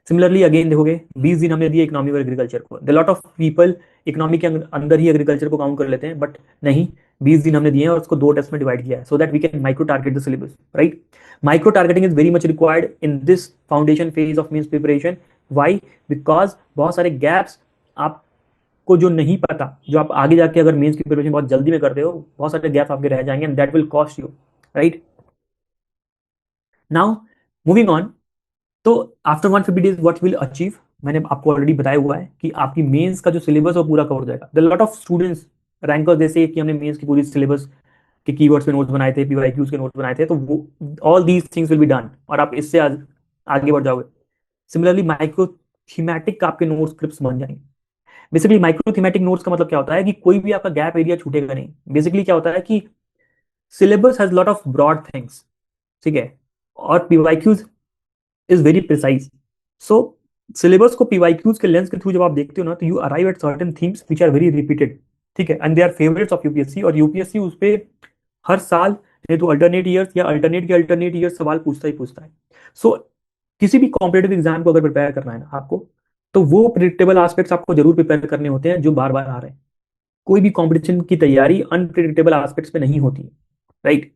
सिमिलरली अगेन देखोगे 20 दिन हमने दिए इकोनॉमी और एग्रीकल्चर को। The lot of people economy के अंदर ही एग्रीकल्चर को काउंट कर लेते हैं, बट नहीं, 20 दिन हमने दिए हैं और उसको 2 टेस्ट में डिवाइड किया है so that we can micro target the syllabus, right? Micro targeting is very much required in this foundation phase of mains preparation. Why? Because बहुत सारे गैप्स आपको जो नहीं पता, जो आप आगे जाके अगर मेंस की प्रिपरेशन बहुत जल्दी में करते हो, बहुत सारे गैप्स आपके रह जाएंगे and that will cost you, right? Now moving on, तो after 150 days what will achieve, मैंने आपको ऑलरेडी बताया हुआ है कि आपकी मेंस का जो सिलेबस है वो पूरा कवर हो जाएगा। The lot of students rankers जैसे कि हमने मेंस की पूरी सिलेबस के कीवर्ड्स पे नोट्स बनाए थे, पीवाईक्यूज के नोट्स बनाए थे, तो वो all these things will be done और आप इससे आगे बढ़ जाओगे। सिमिलरली माइक्रो थीमेटिक का आपके नोट्स स्क्रिप्ट्स बन जाएंगे। बेसिकली माइक्रो थीमेटिक नोट्स का मतलब क्या होता है कि कोई भी आपका गैप एरिया छूटेगा नहीं। बेसिकली क्या होता है कि syllabus has lot of broad things, ठीक है, और PYQs is very precise. So syllabus को पीवाईक्यूज के लेंस के थ्रू जब आप देखते हो ना, तो you arrive at certain themes which are very repeated, ठीक है, and they are favourites of UPSC. और यूपीएससी उस पे हर साल नहीं तो अल्टरनेट ईयर्स या अल्टरनेट ईयर सवाल पूछता ही पूछता है। सो किसी भी कॉम्पिटेटिव एग्जाम को अगर प्रिपेयर करना है ना आपको, तो वो प्रिडिक्टेबल एस्पेक्ट्स आपको जरूर प्रिपेयर करने होते हैं जो बार बार आ रहे हैं। कोई भी कॉम्पिटिशन की तैयारी अनप्रिडिक्टेबल एस्पेक्ट्स पे नहीं होती है, राइट?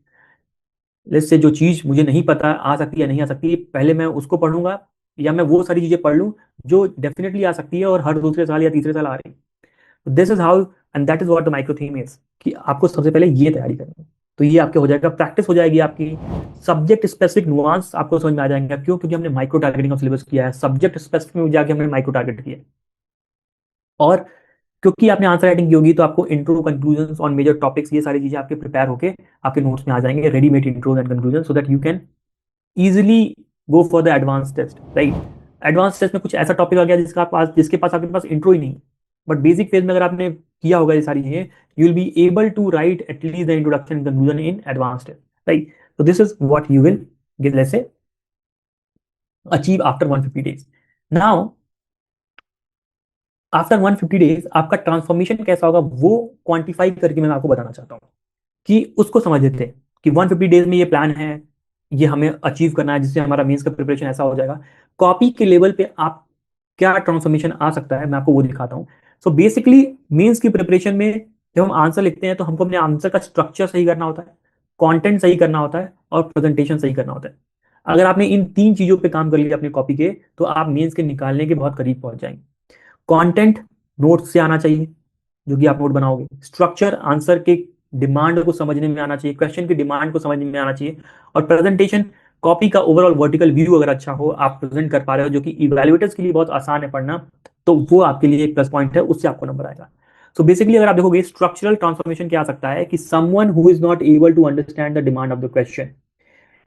लेट्स से जो चीज मुझे नहीं पता आ सकती है या नहीं आ सकती, पहले मैं उसको पढ़ूंगा या मैं वो सारी चीजें पढ़ लूं जो डेफिनेटली आ सकती है और हर दूसरे साल या तीसरे साल आ रही है। This is how and that is what the micro theme is, कि आपको सबसे पहले ये तैयारी करनी है। तो ये आपके हो जाएगा, प्रैक्टिस हो जाएगी आपकी, सब्जेक्ट स्पेसिफिक नुआंस आपको समझ में आ जाएंगे। क्यों? क्योंकि हमने माइक्रो टारगेटिंग ऑफ सिलेबस किया है, सब्जेक्ट स्पेसिफिक में जाके हमने माइक्रो टारगेट किया है। और क्योंकि आपने आंसर राइटिंग की होगी तो आपको intro, conclusion on major topics, ये सारी चीजें आपके प्रिपेयर होके आपके नोट्स में आ जाएंगे, readymade intro and conclusion, so that you can easily go for the advance test, right? Advance test में कुछ ऐसा टॉपिक आ गया जिसके पास आपके पास इंट्रो ही नहीं, बट बेसिक फेज में अगर आपने किया होगा ये सारी चीजें, you will be able to write at least the introduction conclusion in advance test, right? So this is what you will get, let's say, achieve after 150 days. Now after 150 days आपका transformation कैसा होगा वो क्वांटिफाई करके मैं आपको बताना चाहता हूँ कि उसको समझ लेते हैं कि 150 डेज में ये प्लान है, ये हमें अचीव करना है, जिससे हमारा मेंस का प्रिपरेशन ऐसा हो जाएगा। कॉपी के लेवल पे आप क्या ट्रांसफॉर्मेशन आ सकता है मैं आपको वो दिखाता हूँ। सो बेसिकली मेंस की प्रिपरेशन में जब हम आंसर लिखते हैं तो हमको अपने आंसर का स्ट्रक्चर सही करना होता है, कंटेंट सही करना होता है और प्रेजेंटेशन सही करना होता है। अगर आपने इन 3 चीजों पे काम कर लिया अपनी कॉपी के, तो आप मेंस के निकालने के बहुत करीब पहुंच जाएंगे। कंटेंट नोट से आना चाहिए जो कि आप नोट बनाओगे, स्ट्रक्चर आंसर के डिमांड को समझने में आना चाहिए, क्वेश्चन की डिमांड को समझने में आना चाहिए, और प्रेजेंटेशन कॉपी का ओवरऑल वर्टिकल व्यू अगर अच्छा हो, आप प्रेजेंट कर पा रहे हो, जो कि इवैल्यूएटर्स के लिए बहुत आसान है पढ़ना, तो वो आपके लिए एक प्लस पॉइंट है, उससे आपको नंबर आएगा। सो बेसिकली अगर आप देखोगे स्ट्रक्चरल ट्रांसफॉर्मेशन क्या आ सकता है कि someone who is not able to understand the demand of the question,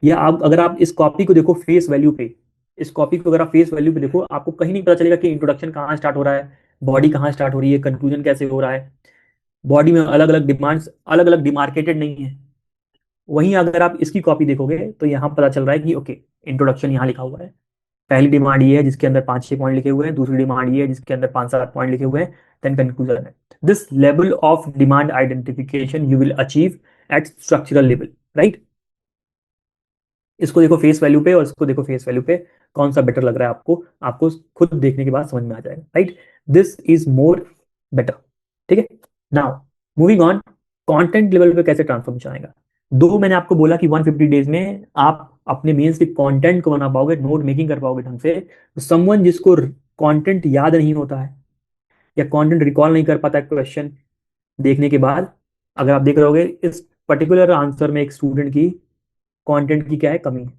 या आप अगर आप इस कॉपी को देखो फेस वैल्यू पे, इस कॉपी को अगर आप फेस वैल्यू पे देखो, आपको कहीं नहीं पता चलेगा कि इंट्रोडक्शन कहाँ स्टार्ट हो रहा है, बॉडी कहाँ स्टार्ट हो रही है, कंक्लूजन कैसे हो रहा है, बॉडी में अलग अलग डिमांड्स अलग अलग डिमार्केटेड नहीं है। वहीं अगर आप इसकी कॉपी देखोगे तो यहाँ पता चल रहा है कि ओके इंट्रोडक्शन यहाँ लिखा हुआ है, पहली डिमांड ये है जिसके अंदर 5-6 पॉइंट लिखे हुए हैं, दूसरी डिमांड ये है जिसके अंदर 5-7 पॉइंट लिखे हुए हैं, देन कंक्लूजन है। This level of demand identification you will achieve at structural level, right? इसको देखो फेस वैल्यू पे और इसको देखो फेस वैल्यू पे, कौन सा बेटर लग रहा है आपको, आपको खुद देखने के बाद समझ में आ जाएगा, right? This is more better, ठीक है? Now moving on, content level पे कैसे ट्रांसफॉर्मेशन आएगा। दो मैंने आपको बोला कि 150 डेज में आप अपने मेंस के कंटेंट को बना पाओगे, नोट मेकिंग कर पाओगे ढंग से। तो समवन जिसको कंटेंट याद नहीं होता है, या कंटेंट रिकॉल नहीं कर पाता है क्वेश्चन देखने के बाद, अगर आप देख रहे होगे इस पर्टिकुलर आंसर में एक स्टूडेंट की कंटेंट की क्या है, कमी है,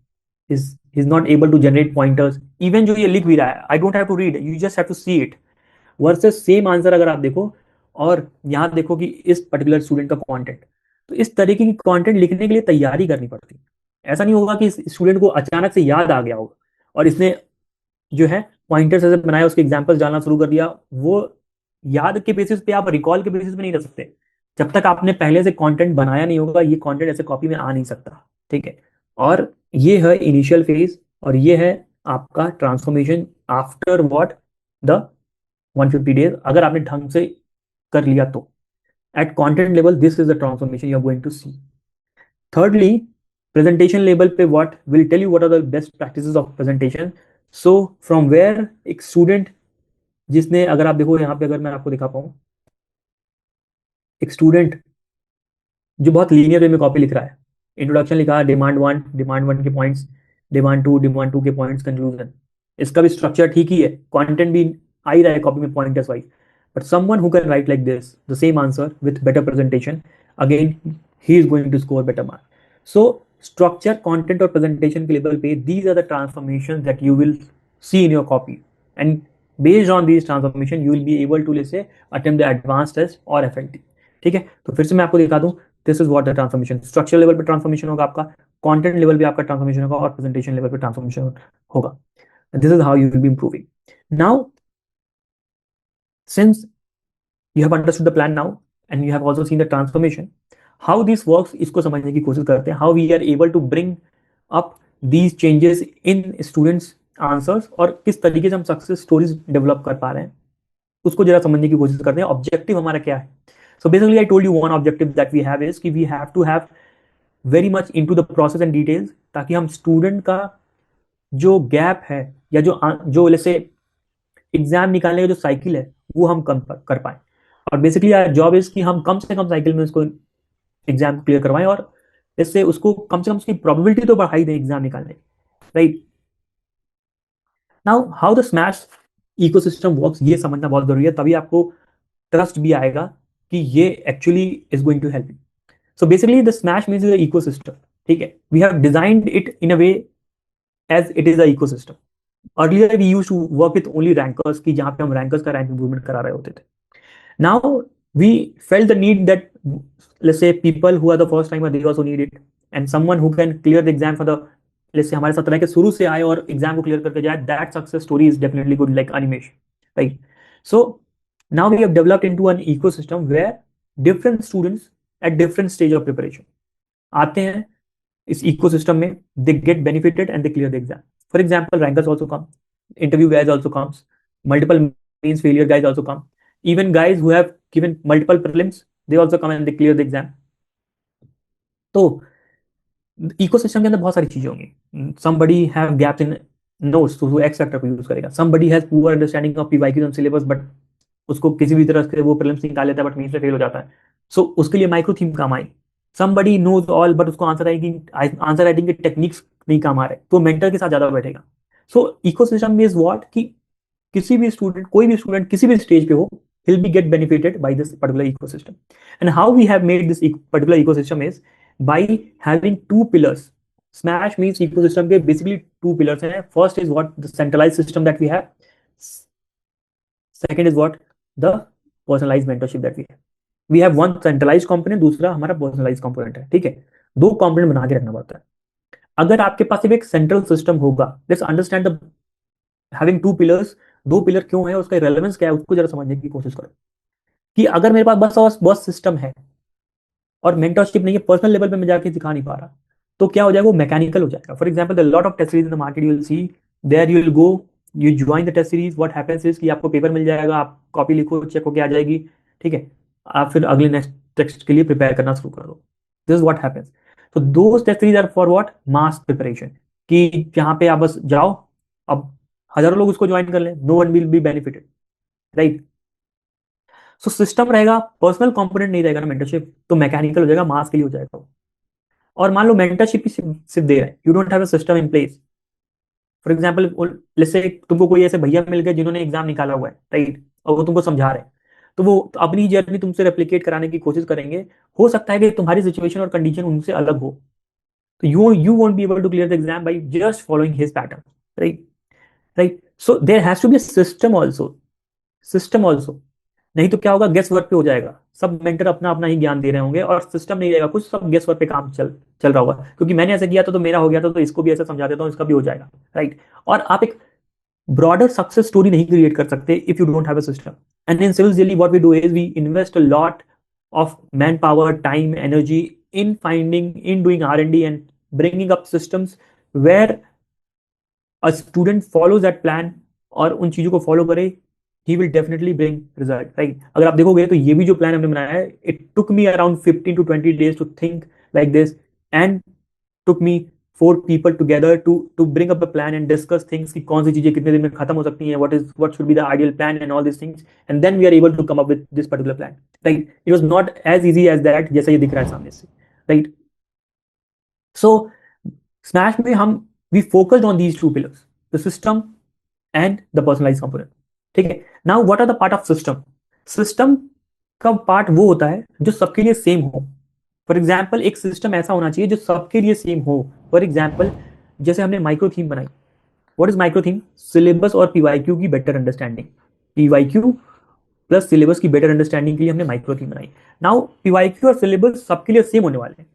is not able to generate pointers, even जो ये लिख भी रहा है, I don't have to read, you just have to see it, versus same answer अगर आप देखो और यहाँ देखो कि इस पर्टिकुलर स्टूडेंट का कंटेंट, तो इस तरीके की कंटेंट लिखने के लिए तैयारी करनी पड़ती है। ऐसा नहीं होगा कि इस स्टूडेंट को अचानक से याद आ गया होगा और इसने जो है पॉइंटर्स ऐसे बनाया, उसके एग्जाम्पल्स डालना शुरू कर दिया, वो याद के बेसिस पे, आप रिकॉल के बेसिस पे नहीं रख सकते जब तक आपने पहले से कंटेंट बनाया नहीं होगा, ये कंटेंट ऐसे कॉपी में आ नहीं सकता, ठीक है। और ये है इनिशियल फेज और ये है आपका transformation after what the 150 days, अगर आपने ढंग से कर लिया तो at content level this is the transformation you are going to see. thirdly, presentation level पे what will tell you what are the best practices of presentation, so from where एक student जिसने, अगर आप देखो यहाँ पे, अगर मैं आपको दिखा पाऊँ, एक स्टूडेंट जो बहुत लीनियर वे में कॉपी लिख रहा है, इंट्रोडक्शन लिखा, डिमांड वन के पॉइंट्स, डिमांड टू के पॉइंट्स, कंक्लूजन, इसका भी स्ट्रक्चर ठीक ही है, कंटेंट भी आ ही रहा है कॉपी में pointers wise, but someone who can write like this the same answer with better presentation, again he is going to score better mark. So structure, content और presentation के लेवल पे these are the transformation that you will see in your copy, and based on these transformation you will be able to let's say attempt the advance test और FLT, ठीक है। तो फिर से मैं आपको दिखा दूं, this is what the transformation, structure level पे ट्रांसफॉर्मेशन होगा आपका, कंटेंट लेवल पे आपका ट्रांसफॉर्मेशन होगा और प्रेजेंटेशन लेवल पे ट्रांसफॉर्मेशन होगा। This is how you will be improving. Now since you have understood the plan now and you have also seen the transformation, how this works इसको समझने की कोशिश करते हैं, how we are able to bring up these changes in students answers, और किस तरीके से हम सक्सेस स्टोरीज डेवलप कर पा रहे हैं उसको जरा समझने की कोशिश करते हैं। ऑब्जेक्टिव हमारा क्या है? So basically I told you one objective that we have is कि we have to have very much into the process and details, ताकि हम स्टूडेंट का जो गैप है या जो जैसे एग्जाम निकालने का जो साइकिल है वो हम कम कर पाए, और बेसिकली जॉब इज कि हम कम से कम साइकिल में उसको एग्जाम क्लियर करवाएं और इससे उसको कम से कम उसकी प्रोबेबिलिटी तो बढ़ाई दें एग्जाम निकालने, right. Now how the smash ecosystem works, ये समझना बहुत जरूरी है, तभी आपको ट्रस्ट भी आएगा कि ये actually is going to help you. So basically the smash means the ecosystem, ठीक है, we have designed it in a way as it is a ecosystem. Earlier we used to work with only rankers, की जहां पे हम rankers का rank improvement करा रहे होते थे। Now we felt the need that, let's say, people who are the first timer, they also need it, and someone who can clear the exam for the, let's say, हमारे साथ रह के शुरू से आए और एग्जाम को क्लियर करके जाए, that success story is definitely good, like Animesh, right? So now we have developed into an ecosystem where different students at different stage of preparation आते हैं इस ecosystem में, they get benefited and they clear the exam. For example, rankers also come, interview guys also comes, multiple means failure guys also come, even guys who have given multiple prelims, they also come and they clear the exam. तो ecosystem के अंदर बहुत सारी चीजें होंगी, somebody have gaps in notes तो वो x factor को यूज करेगा, somebody has poor understanding of PYQs and syllabus but उसको किसी भी तरह से वो प्रीलिम्स निकाल लेता है बट मेंस में फेल हो जाता है, सो उसके लिए माइक्रो थीम काम आई। somebody knows all बट उसको आंसर राइटिंग के टेक्निक्स नहीं काम आ रहे, तो मेंटर के साथ ज्यादा बैठेगा। सो इकोसिस्टम इज व्हाट कि किसी भी स्टूडेंट, कोई भी स्टूडेंट किसी भी स्टेज पे हो, he'll be get benefited by this particular ecosystem. And how we have made this particular ecosystem is by having two pillars. Smash means ecosystem के basically two pillars हैं. First is what the centralized system that we have. Second is what the personalized mentorship that we have. We have one centralized component, दूसरा हमारा personalized component है, ठीक है। दो component बना के रखना पड़ता है। अगर आपके पास सिर्फ एक सेंट्रल सिस्टम होगा, let's understand the having two pillars, दो पिलर क्यों है, उसका रेलेवेंस क्या है, उसको जरा समझने की कोशिश करो। कि अगर मेरे पास बस सिस्टम है और मेंटरशिप नहीं है, पर्सनल लेवल पे मैं जाके सिखा नहीं पा रहा, तो क्या हो जाएगा, वो मैकेनिकल हो जाएगा। For example the lot of test series in the market, you will see there, you will go, you join the test series, what happens is कि आपको पेपर मिल जाएगा, आप कॉपी लिखो, चेक होके आ जाएगी, ठीक है, आप फिर अगले नेक्स्ट टेस्ट के लिए प्रिपेयर करना शुरू कर दो। This is what happens. तो those test series are for what, mass preparation, कि जहां पे आप बस जाओ, अब हजारों लोग उसको ज्वाइन कर लें, no one will be benefited, right. So system रहेगा, पर्सनल कंपोनेंट नहीं रहेगा ना मेंटरशिप, तो मैकेनिकल हो जाएगा, मास के लिए हो जाएगा। और मान लो मेंटरशिप ही सिर्फ दे रहे हैं, you don't have a system in place. For example let's say तुमको कोई ऐसे भैया मिल गए जिन्होंने एग्जाम निकाला हुआ है, राइट, और वो तुमको समझा रहे हैं, तो वो अपनी जर्नी तुमसे रेप्लिकेट कराने की कोशिश करेंगे। हो सकता है कि तुम्हारी सिचुएशन और कंडीशन उनसे अलग हो, तो you won't be able to clear the exam by just following his pattern, right? Right, so there has to be a system also. नहीं तो क्या होगा, गेस वर्क पे हो जाएगा, सब मेंटर अपना अपना ही ज्ञान दे रहे होंगे और सिस्टम नहीं रहेगा कुछ, सब गेस वर्क पे काम चल चल रहा होगा, क्योंकि मैंने ऐसा किया था तो मेरा हो गया था, तो इसको भी ऐसा समझा देता हूँ, इसका भी हो जाएगा, राइट? और आप एक ब्रॉडर सक्सेस स्टोरी नहीं क्रिएट कर सकते if you don't have a system. And in Civilsdaily what we do is we invest a lot of manpower, time, energy in finding, in doing R&D and bringing up systems where a student follows that plan और उन चीजों को follow करे, he will definitely bring result, right? अगर आप देखोगे तो ये भी जो प्लान हमने बनाया है, it took me around 15 to 20 days to think like this and took me 4 people together to bring up a plan and discuss things कि कौन सी चीजें कितने दिन में खत्म हो सकती हैं, what should be the ideal plan and all these things, and then we are able to come up with this particular plan, right? It was not as easy as that जैसा ये दिख रहा है सामने से, right? So स्मैश में हम we focused on these two pillars, the system and the personalized component, ठीक है? Now what are the part of system का पार्ट वो होता है जो सबके लिए सेम हो। फॉर एग्जाम्पल एक सिस्टम ऐसा होना चाहिए जो सबके लिए सेम हो। फॉर एग्जाम्पल जैसे हमने माइक्रो थीम बनाई, what is micro theme? Syllabus और पीवाईक्यू की better understanding, PYQ plus syllabus की बेटर अंडरस्टैंडिंग के लिए हमने माइक्रो थीम बनाई। नाउ पीवाईक्यू और सिलेबस सबके लिए सेम होने वाले हैं,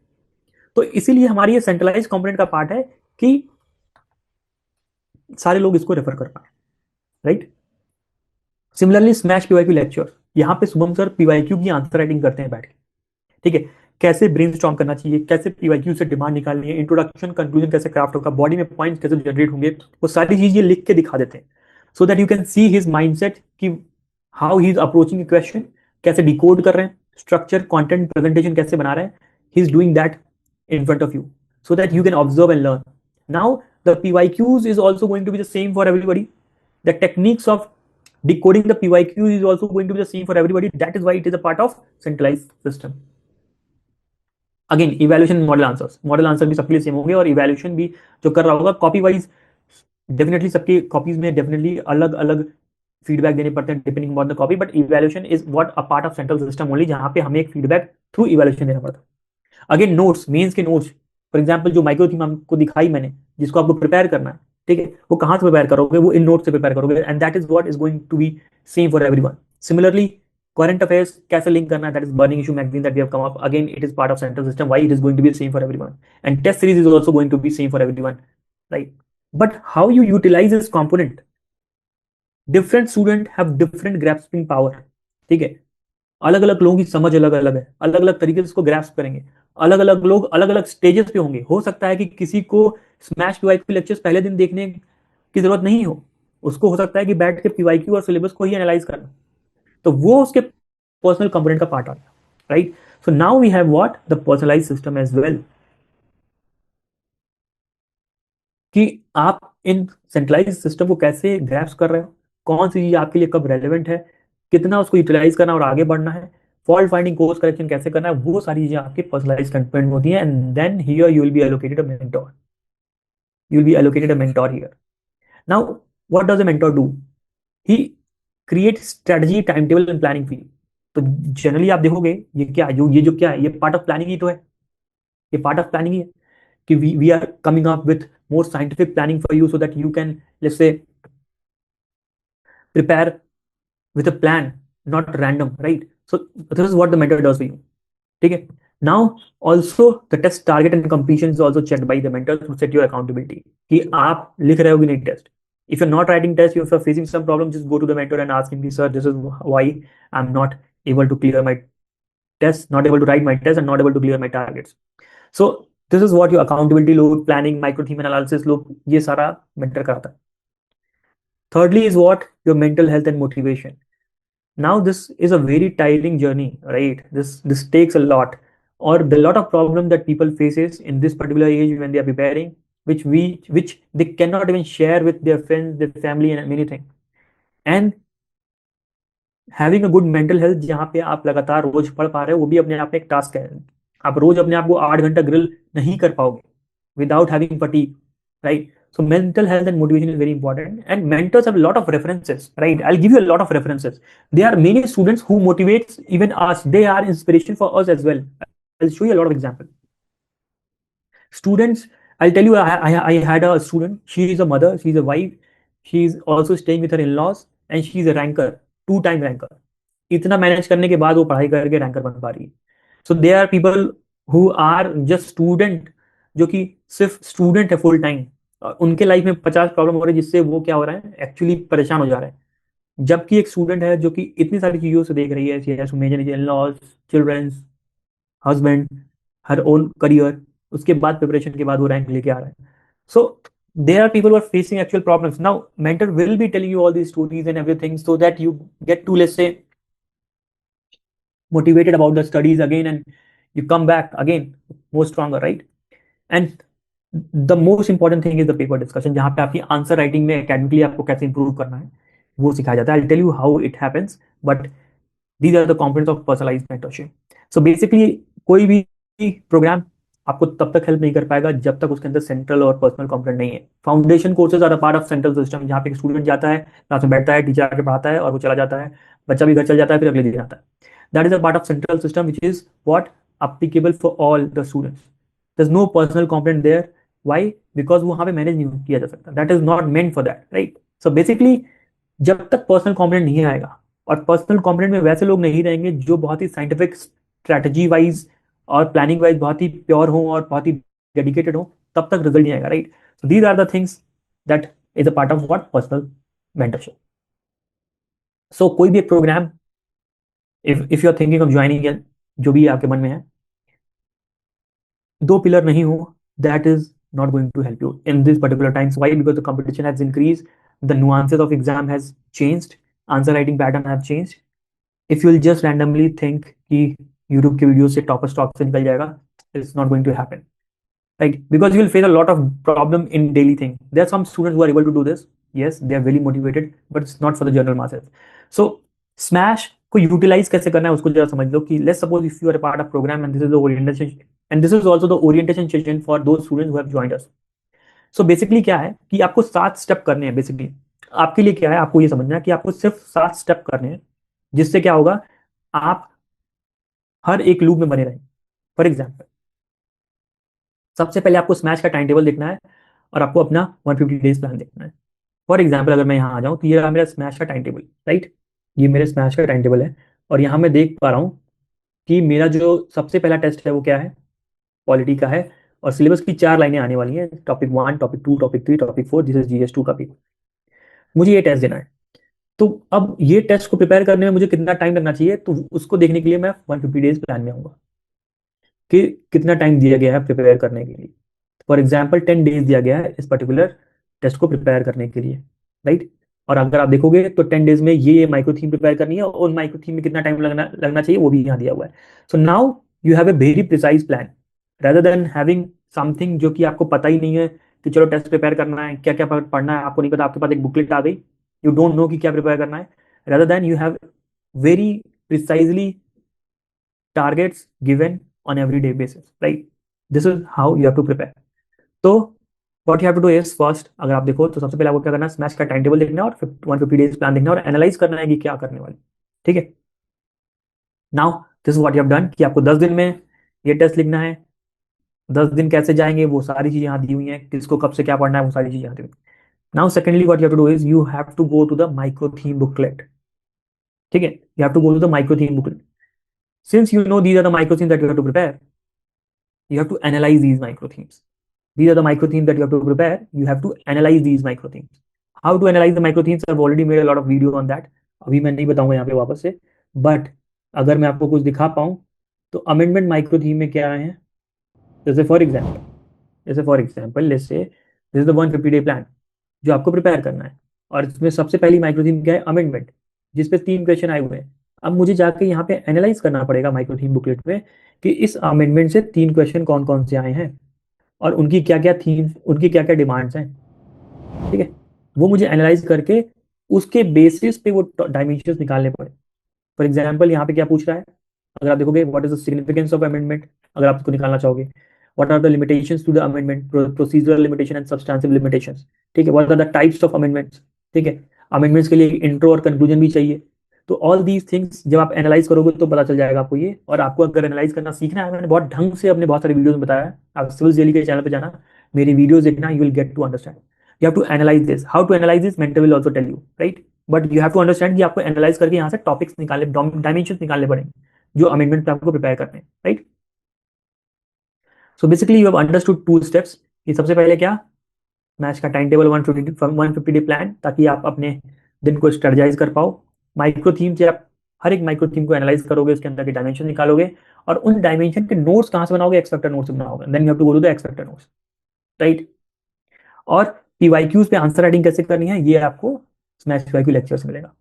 तो इसीलिए हमारी ये सेंट्रलाइज कंपोनेंट का पार्ट है कि सारे लोग इसको रेफर कर पाए, right? Similarly smash PYQ lecture, यहाँ पे शुभम सर पीवाईक्यू की आंसर राइटिंग करते हैं बैठ के, ठीक है? कैसे ब्रेनस्टॉर्म करना चाहिए, कैसे पीवाईक्यू से डिमांड निकालनी है, इंट्रोडक्शन कंक्लूजन कैसे क्राफ्ट होगा, बॉडी में पॉइंट्स कैसे जनरेट होंगे, वो सारी चीजें लिख के दिखा देते हैं, so that you can see his mindset कि how he is approaching question, कैसे डिकोड कर रहे हैं, स्ट्रक्चर कंटेंट प्रेजेंटेशन कैसे बना रहे हैं, he is doing that in front of you so that you can observe and learn. Now the PYQs is also going to be the same for everybody. The techniques of decoding the PYQs is also going to be the same for everybody. That is why it is a part of centralized system. Again, evaluation model answer भी सबके लिए same होंगे, और evaluation भी जो कर रहा होगा कॉपी वाइज डेफिनेटली सबके कॉपीज में डेफिनेटली अलग अलग फीडबैक देने पड़ते हैं depending upon the copy, but evaluation is what a part of central system only, जहां पे हमें एक फीडबैक थ्रू इवैल्यूएशन देना पड़ता है। अगेन नोट्स, मेंस के नोट्स, फॉर एग्जांपल जो माइक्रो थीम आपको दिखाई मैंने, जिसको आपको प्रिपेयर करना है, ठीक है, वो कहां से प्रिपेयर करोगे? वो इन नोट्स से प्रिपेयर करोगे, and that is what is going to be same for everyone. Similarly current affairs कैसे लिंक करना है, that is burning issue magazine that we have come up, again it is part of central system, why it is going to be same for everyone, and test series is also going to be same for everyone, right? But how you utilise this component, different student have different grasping power, ठीक है? अलग अलग लोगों की समझ अलग अलग है, अलग अलग तरीके से इसको ग्रैस्प करेंगे, अलग अलग लोग अलग अलग स्टेजेस पे होंगे। हो सकता है कि किसी को स्मैश पीवाईक्यू लेक्चर्स पहले दिन देखने की जरूरत नहीं हो, उसको हो सकता है कि बैठ के पीवाईक्यू और सिलेबस को ही एनालाइज करना, तो वो उसके पर्सनल कंपोनेंट का पार्ट आ गया, right? So now we have what the personalise system as well, कि आप इन सेंट्रलाइज सिस्टम को कैसे ग्रैस्प कर रहे हो, कौन सी चीज आपके लिए कब रेलेवेंट है, कितना उसको यूटिलाइज करना और आगे बढ़ना है, फॉल्ट फाइंडिंग, कोर्स करेक्शन कैसे करना है, वो सारी चीजें आपके पर्सनलाइज कंटेंट होती है। And then here you will be allocated a mentor, you will be allocated a mentor here. Now what does a mentor do? He create strategy, time table and planning feel. तो generally आप देखोगे ये जो क्या है, ये part of planning ही तो है, ये पार्ट ऑफ प्लानिंग ही है कि we are coming up with more scientific planning for you so that you can, let's say, prepare with a plan, not random, right? So this is what the mentor does for you, ठीक है? Now also the test target and completion is also checked by the mentor to set your accountability, कि आप लिख रहे हो कि नहीं test. If you're not writing test, if you're facing some problem, just go to the mentor and ask him, sir, this is why I'm not able to clear my test, not able to write my test, and not able to clear my targets. So this is what your accountability load planning, micro theme analysis लोग ये सारा mentor करता है। Thirdly is what your mental health and motivation. Now this is a very tiring journey, right? This takes a lot, or the lot of problem that people faces in this particular age when they are preparing, which they cannot even share with their friends, their family, and many things. And having a good mental health, जहाँ पे आप लगातार रोज पढ़ पा रहे हो, वो भी अपने आप में एक टास्क है। आप रोज अपने आप को 8 घंटा ग्रिल नहीं कर पाओगे without having fatigue, right? So mental health and motivation is very important, and mentors have a lot of references, right? I'll give you a lot of references. There are many students who motivates even us. They are inspiration for us as well. I'll show you a lot of examples. Students, I'll tell you, I had a student. She is a mother. She's a wife. She's also staying with her in-laws, and she's a ranker, two-time ranker. इतना manage करने के बाद वो पढ़ाई करके ranker बन पा रही है. So there are people who are just student, जो कि सिर्फ स्टूडेंट है फुल टाइम. उनके लाइफ में 50 प्रॉब्लम हो रही है, जिससे वो क्या हो रहा है, एक्चुअली परेशान हो जा रहा है. जबकि एक स्टूडेंट है जो कि इतनी सारी चीजों से देख रही है, she has to manage in laws, childrens, husband, her own career. उसके बाद प्रिपरेशन के बाद वो रैंक लेके आ रहा है. सो there are people who are facing actual problems. Now mentor will be telling you all these stories and everything, so that you get to, let's say, motivated about the studies again, and you come back again more stronger, right? And the most important thing is the paper discussion, जहाँ पे आपकी answer writing में academically आपको कैसे improve करना है वो सिखाया जाता है. I'll tell you how it happens, but these are the components of personalized mentorship. So basically कोई भी प्रोग्राम आपको तब तक हेल्प नहीं कर पाएगा जब तक उसके अंदर सेंट्रल और पर्सनल कंपोनेंट नहीं है. Foundation courses are a part of central system, जहाँ पे स्टूडेंट जाता है, क्लास में बैठता है, टीचर आके पढ़ाता है और वो चला जाता है. बच्चा भी घर चल जाता है, फिर अगले दिन आता है. That is a part of central system, which is what applicable for all the students. There's no personal component there. Why? Because वहाँ पे मैनेज नहीं किया जा सकता. That is not meant for that, right? So basically जब तक personal component नहीं आएगा, और पर्सनल कॉम्पोनेंट में वैसे लोग नहीं रहेंगे जो बहुत ही साइंटिफिक स्ट्रैटेजी वाइज और प्लानिंग वाइज बहुत ही प्योर हो और बहुत ही डेडिकेटेड हो, तब तक रिजल्ट नहीं आएगा, right? So these are the things that is a part of what personal mentorship. सो कोई भी एक program, if you are thinking of joining, जो भी आपके मन में है, दो पिलर नहीं हो, that is not going to help you in this particular times. Why? Because the competition has increased, the nuances of exam has changed, answer writing pattern have changed. If you'll just randomly think कि YouTube के video से topper stock से निकल जाएगा, it's not going to happen, right? Because you will face a lot of problem in daily thing. There are some students who are able to do this. Yes, they are very motivated, but it's not for the general masses. So Smash को utilize कैसे करना है उसको जरा समझ लो. कि let's suppose if you are a part of program and this is the orientation, and this is also the orientation session for those students who have joined us. So basically क्या है कि आपको 7 स्टेप करने हैं. Basically आपके लिए क्या है, आपको ये समझना है कि आपको सिर्फ 7 स्टेप करने हैं, जिससे क्या होगा, आप हर एक लूप में बने रहें. फॉर एग्जाम्पल, सबसे पहले आपको स्मैश का टाइम टेबल देखना है और आपको अपना 150 डेज प्लान देखना है. फॉर एग्जाम्पल, अगर मैं यहाँ आ जाऊँ तो ये रहा मेरा स्मैश का टाइम टेबल, राइट? ये मेरे स्मैश का टाइम टेबल है, और यहाँ मैं देख पा रहा हूँ कि मेरा जो सबसे पहला टेस्ट है वो क्या है, पॉलिटी का है, और सिलेबस की 4 लाइनें आने वाली हैं, topic 1, topic 2, topic 3, topic 4. This is GS2 का पेपर. मुझे ये टेस्ट देना है. तो अब ये टेस्ट को प्रिपेयर करने में मुझे कितना टाइम लगना चाहिए, तो उसको देखने के लिए मैं 150 डेज प्लान में आऊंगा कि कितना टाइम दिया गया है प्रिपेयर करने के लिए. फॉर एग्जाम्पल 10 डेज दिया गया है इस पर्टिकुलर टेस्ट को प्रिपेयर करने के लिए, राइट? और अगर आप देखोगे तो 10 डेज में ये माइक्रो थीम प्रिपेयर करनी है, और माइक्रो थीम में कितना टाइम लगना चाहिए वो भी यहाँ दिया हुआ है. So now you have a very precise plan, rather then having something जो कि आपको पता ही नहीं है कि चलो टेस्ट प्रिपेयर करना है, क्या क्या पढ़ना है, आपको नहीं पता, आपके पास एक बुकलेट आ गई, यू डोंट नो कि क्या प्रिपेयर करना है. rather then you have very precisely targets given on everyday basis, right? This is how you have to prepare. तो what you have to do is first, अगर आप देखो तो सबसे पहले आपको क्या करना है, स्मैश का टाइम टेबल देखना है और 150 डेज प्लान देखना है और एनालाइज करना है कि क्या करने वाले, ठीक है? Now this is what you have done, कि आपको 10 दिन में ये टेस्ट लिखना है. 10 दिन कैसे जाएंगे वो सारी चीजें यहाँ दी हुई हैं, किसको कब से क्या पढ़ना है वो सारी चीजें यहाँ दी हुई. Now secondly what you have to do is you have to go to the micro theme booklet, ठीक है? You have to go to the micro theme booklet. Since you know these are the micro themes that you have to prepare, you have to analyze these micro themes. These are the micro themes that you have to prepare. You have to analyze these micro themes. How to analyze the micro themes? I've already made a lot of video on that. अभी मैं नहीं बताऊंगा यहाँ पे वापस से, but अगर मैं आपको कुछ दिखा पाऊँ तो अमेंडमेंट माइक्रो थीम में क्या है, जैसे for example let's say this is the 150 day plan जो आपको प्रिपेयर करना है, और इसमें सबसे पहली माइक्रो थीम क्या है, अमेंडमेंट, जिसपे 3 क्वेश्चन आए हुए हैं. अब मुझे जाके यहाँ पे एनालाइज करना पड़ेगा माइक्रो थीम बुकलेट में कि इस अमेंडमेंट से 3 क्वेश्चन कौन कौन से आए हैं और उनकी क्या क्या थीम, उनकी क्या क्या डिमांड्स हैं, ठीक है? वो मुझे एनालाइज करके उसके बेसिस पे वो डायमेंशंस निकालने पड़े. फॉर एग्जाम्पल यहाँ पे क्या पूछ रहा है, अगर आप देखोगे what is the significance of amendment, अगर आप इसको निकालना चाहोगे, what are the limitations to the amendment, procedural limitation and substantive limitations, ठीक है, what are the types of amendments, ठीक है, अमेंडमेंट्स के लिए इंट्रो और कंक्लूजन भी चाहिए। तो ऑल दीज थिंग्स जब आप एनालाइज करोगे तो पता चल जाएगा आपको ये। और आपको अगर एनालाइज करना सीखना है, मैंने बहुत ढंग से अपने बहुत सारे वीडियोस में बताया है, आप सिविल जेली के चैनल पे जाना, मेरी वीडियोस देखना, you will get to understand. You have to analyse this, how to analyse this mentor will also tell you, right. But you have to understand कि आपको एनालाइज करके यहाँ से टॉपिक्स निकालने, डायमेंशन निकालने पड़ेंगे जो अमेंडमेंट पे आपको प्रिपेयर करने हैं, right. So basically you have understood 2 steps कि सबसे पहले क्या, मैच का टाइम टेबल 150 डे प्लान, ताकि आप अपने दिन को स्ट्रेटजाइज कर पाओ। माइक्रो थीम से आप हर एक माइक्रो थीम को एनालाइज करोगे, उसके अंदर के डायमेंशन निकालोगे, और उन डायमेंशन के नोट्स कहाँ से बनाओगे, एक्सपेक्टेड नोट्स बनाओगे, then you have to go to the expected notes, right. और पीवाईक्यूज पे आंसर राइटिंग कैसे करनी है ये आपको स्मैश पीवाईक्यू लेक्चर्स मिलेगा।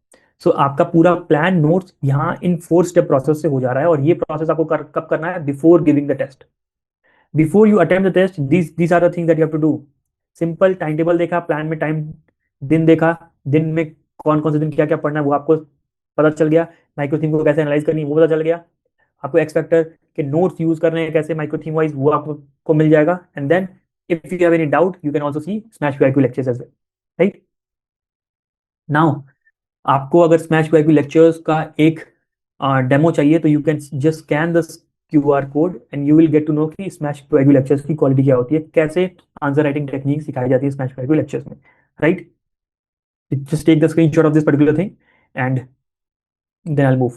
सो आपका पूरा प्लान नोट्स यहाँ इन 4 स्टेप प्रोसेस से हो जा रहा है, और ये प्रोसेस आपको कब करना है, before giving the test, before you attempt the test, these are the things that you have to do. Simple time table देखा, प्लान में टाइम, दिन देखा, दिन में कौन कौन से दिन क्या क्या पढ़ना है वो आपको पता चल गया, माइक्रो थीम को कैसे एनालाइज करनी है वो पता चल गया, आपको एक्सपेक्टर के नोट्स यूज करने हैं कैसे माइक्रो थीम वाइज वो आपको मिल जाएगा। And then if you have any doubt you can also see smash PYQ lectures as well, right. Now आपको अगर स्मैश पीवाईक्यू लेक्चर्स का एक डेमो चाहिए तो you can just scan the QR code and you will get to know कि smash PYQ lectures की quality क्या होती है, कैसे आंसर राइटिंग टेक्निक सिखाई जाती है स्मैश पीवाईक्यू लेक्चर्स में, right. Just take the screenshot of this particular thing and then I'll move.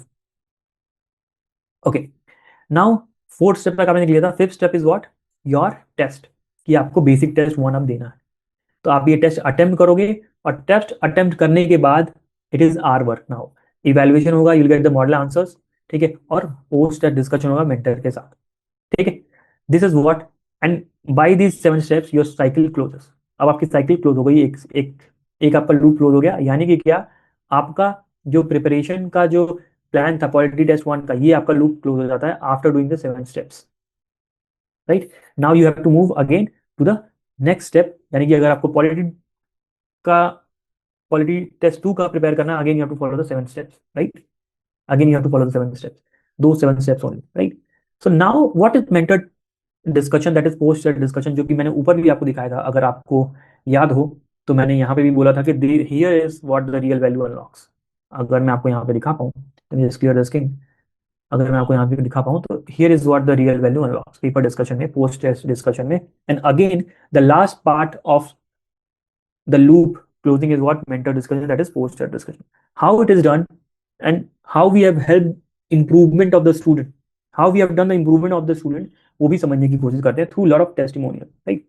Okay. Now fourth step तक आपने लिया था, fifth step is what, your test, कि आपको बेसिक टेस्ट 1 अब देना है। तो आप ये टेस्ट अटेम्प्ट करोगे, और टेस्ट अटेम्प्ट करने के बाद it is our work now, evaluation होगा, you will get the model answers, ठीक है, और पोस्ट टेस्ट डिस्कशन होगा मेंटर के साथ, ठीक है। This is what, and by these 7 steps your cycle closes. अब आपकी साइकिल क्लोज हो गई, एक आपका लूप क्लोज हो गया, यानी कि क्या, आपका जो प्रिपरेशन का जो प्लान था पॉलिटी टेस्ट 1 का, ये आपका लूप क्लोज हो जाता है after doing the 7 steps, right. Now you have to move again to the next step, यानी कि अगर आपको का पॉलिटी टेस्ट 2 का प्रिपेयर करना, again you have to follow the 7 steps, right. Again you have to follow the 7 steps, दो 7 steps only, right. So now what is mentor discussion, that is post discussion, जो कि मैंने ऊपर भी आपको दिखाया था, अगर आपको याद हो तो मैंने यहाँ पे भी बोला था कि here is what the real value unlocks. अगर मैं आपको यहाँ पे दिखा पाऊँ तो जस्ट क्लियर द स्क्रीन, अगर मैं आपको यहाँ पे दिखा पाऊँ तो here is what the real value unlocks, paper discussion में, पोस्ट टेस्ट डिस्कशन में। And again the last part of the loop closing is what mentor discussion, that is post chat discussion, how it is done and how we have helped improvement of the student, how we have done the improvement of the student, वो भी समझने की कोशिश करते हैं through lot of testimonial, right।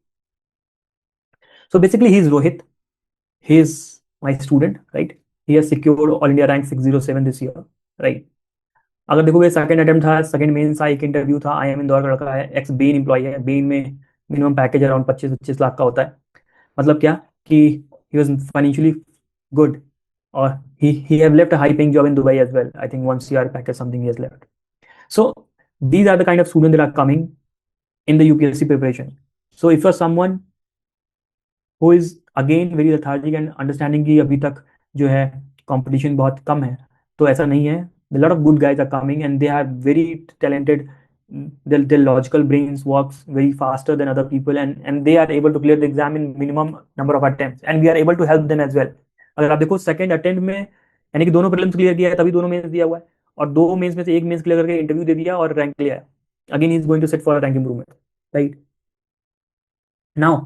So basically he is Rohit, he is my student, right, he has secured all India rank 607 this year, right। अगर देखोगे second attempt था, सेकंड मेंस था, एक इंटरव्यू था, IIM इंदौर का लड़का है, एक्स बेन एम्प्लॉय है, बेन में मिनिमम पैकेज अराउंड 25-25 लाख का होता है। मतलब क्या कि he was financially good, or he have left a high paying job in Dubai as well, I think 1 CR package something he has left. So these are the kind of students that are coming in the UPSC preparation. So if you're someone who is again very lethargic and understanding कि अभी तक जो है competition बहुत कम है, तो ऐसा नहीं है, a lot of good guys are coming and they are very talented, their logical brains works very faster than other people, and they are able to clear the exam in minimum number of attempts, and we are able to help them as well. अगर आप देखो second attempt में, यानी कि दोनों prelims clear किया है तभी दोनों मेंस दिया हुआ है, और दो मेंस में से एक मेंस क्लियर करके इंटरव्यू दे दिया और रैंक लिया है, again he is going to set for rank improvement, right. Now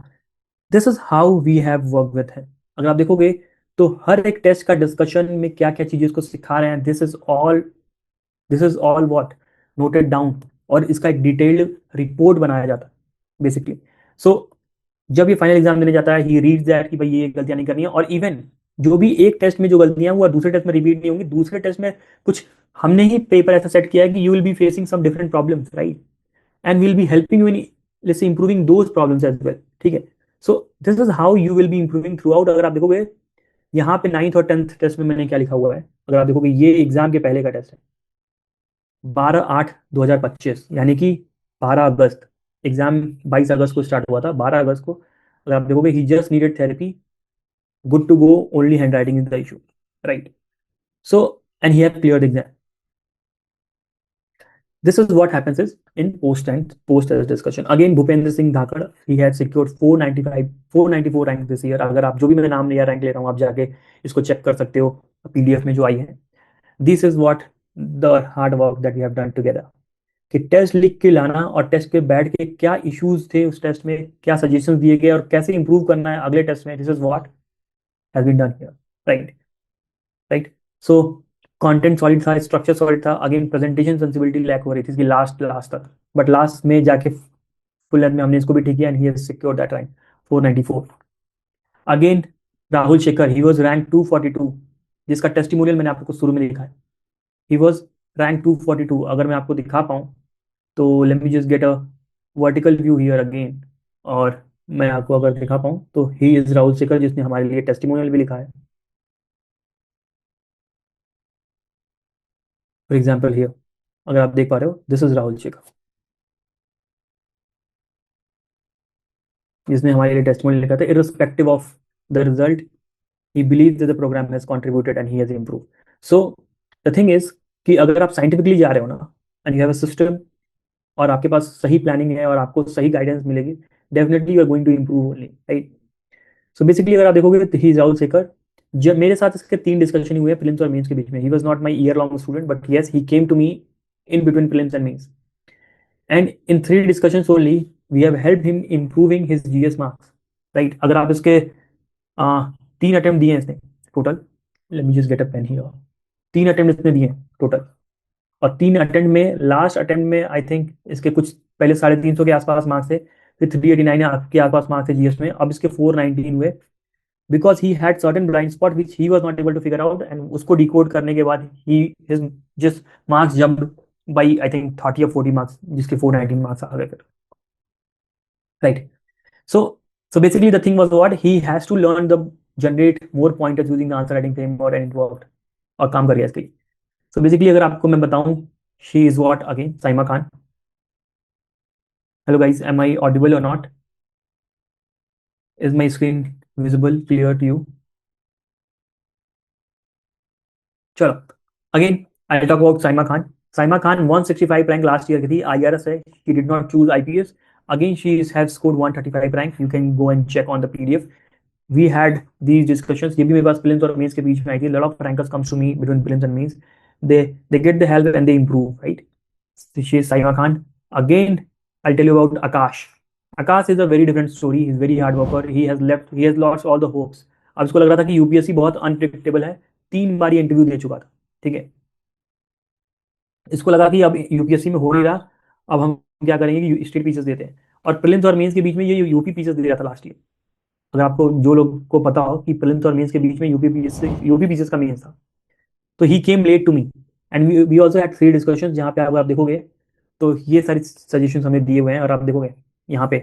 this is how we have work with है। अगर आप देखोगे तो हर एक टेस्ट का डिस्कशन में क्या क्या चीजें उसको सिखा रहे हैं, this is all what noted down, और इसका एक डिटेल्ड रिपोर्ट बनाया जाता है बेसिकली। सो जब ये फाइनल एग्जाम देने जाता है, ही रीड्स दैट कि भाई ये गलतियां नहीं करनी है, और इवन जो भी एक टेस्ट में जो गलतियां वो दूसरे टेस्ट में रिपीट नहीं होंगी, दूसरे टेस्ट में कुछ हमने ही पेपर ऐसा सेट किया है कि you will be facing some different problems, right, and will be helping you in let's say improving those problems as well, ठीक है। So this is how you will be improving throughout. अगर आप देखोगे यहाँ पे 9th और 10th test में मैंने क्या लिखा हुआ है, अगर आप देखोगे ये एग्जाम के पहले का टेस्ट है, 12/8/2025, यानी कि 12 अगस्त, एग्जाम 22 अगस्त को स्टार्ट हुआ था, 12 अगस्त को अगर आप देखोगे he just needed therapy, good to go, only handwriting is the issue, right. So and he have cleared exam. This is what happens is in post test discussion. Again, Bhupendra Singh Dhakad, he had secured 495 494 rank this year. अगर आप जो भी मैंने नाम लिया rank ले रहा हूँ, आप जाके इसको चेक कर सकते हो पीडीएफ में जो आई है. This is what the hard work that we have done together. कि टेस्ट लिख के लाना और टेस्ट के बैठ के क्या इश्यूज थे उस टेस्ट में, क्या सजेशंस दिए गए और कैसे इंप्रूव करना है अगले टेस्ट में. This is what has been done here. Right. Right. So content solid था, स्ट्रक्चर सॉलिड था. अगेन प्रेजेंटेशन सेंसिबिलिटी लैक हो रही थी इसकी लास्ट तक, बट लास्ट में जाके फुल लेंथ में हमने इसको भी ठीक किया and he has secured that rank 494. Again Rahul Shekhar, he was rank 242, जिसका टेस्टिमोनियल मैंने आपको शुरू में लिखा है. He was rank 242. अगर मैं आपको दिखा पाऊँ तो late me just get a vertical view here again, और मैं आपको अगर दिखा पाऊँ तो ही इज राहुल शेखर, जिसने हमारे लिए टेस्टिमोनियल भी लिखा है. फॉर एग्जाम्पल हियर, अगर आप देख पा रहे हो, दिस इज राहुल शेखर, जिसने हमारे लिए टेस्टिमोनियल लिखा था. Irrespective of the result, he believes that the program has contributed and he has improved. So the thing is कि अगर आप साइंटिफिकली जा रहे हो ना and you have a system और आपके पास सही प्लानिंग है और आपको सही गाइडेंस मिलेगी, definitely you are going to improve only. Right. So basically अगर आप देखोगे तो ही इज राहुल शेखर. जब मेरे साथ इसके 3 डिस्कशन हुए प्रीलिम्स और मेंस के बीच में, he was not my year long student, but yes he came to me in between prelims and mains, and in 3 discussions only we have helped him improving his GS marks. Right. अगर आप इसके 3 attempt दिए इसने टोटल. Let me just get a pen here. 3 attempt इसने दिए total, और 3 attempt में लास्ट अटेम्प्ट में आई थिंक इसके कुछ पहले 350 के आसपास मार्क्स थे, फिर 389 के आसपास मार्क्स थे जीएस में, अब इसके 419 हुए. Because he had certain blind spot which he was not able to figure out, and उसको डिकोड करने के बाद he his just marks jumped by I think 30 या 40 मार्क्स, जिसके 419 मार्क्स आ गए फिर. Right. So basically the thing was what he has to learn the generate more pointers using the answer writing framework, and it worked. और काम कर गया इसके लिए. So basically अगर आपको मैं बताऊं, she is what again Saima Khan. Hello guys, am I audible or not? Is my screen visible clear to you? चलो again I talk about Saima Khan. Saima Khan 165 rank last year की थी, IRS है. She did not choose IPS. Again she has scored 135 rank. You can go and check on the PDF. We had these discussions. ये भी मेरे पास prelims और mains के बीच में आई थी. lot of rankers comes to me between prelims and mains. They get the help and they improve, right? So she is Saima Khan. Again, I'll tell you about Akash. Akash is a very different story. He's very hard worker. He has lost all the hopes. अब इसको लग रहा था कि UPSC बहुत unpredictable है. 3 बार ये interview दे चुका था. ठीक है. इसको लगा कि अब यूपीएससी में हो नहीं रहा, अब हम क्या करेंगे कि स्टेट पीसेस देते हैं. और प्रीलिम्स और मेंस के बीच में ये यूपी पीसेस दे रहा था लास्ट ईयर. अगर आपको जो लोग को पता हो कि प्रीलिम्स और मेंस के बीच में यूपी पीसेस का मेंस था, तो he came late to me and we also had 3 discussions, जहाँ पे अगर आप देखोगे तो ये सारी सजेशंस हमें दिए हुए हैं, और आप देखोगे यहाँ पे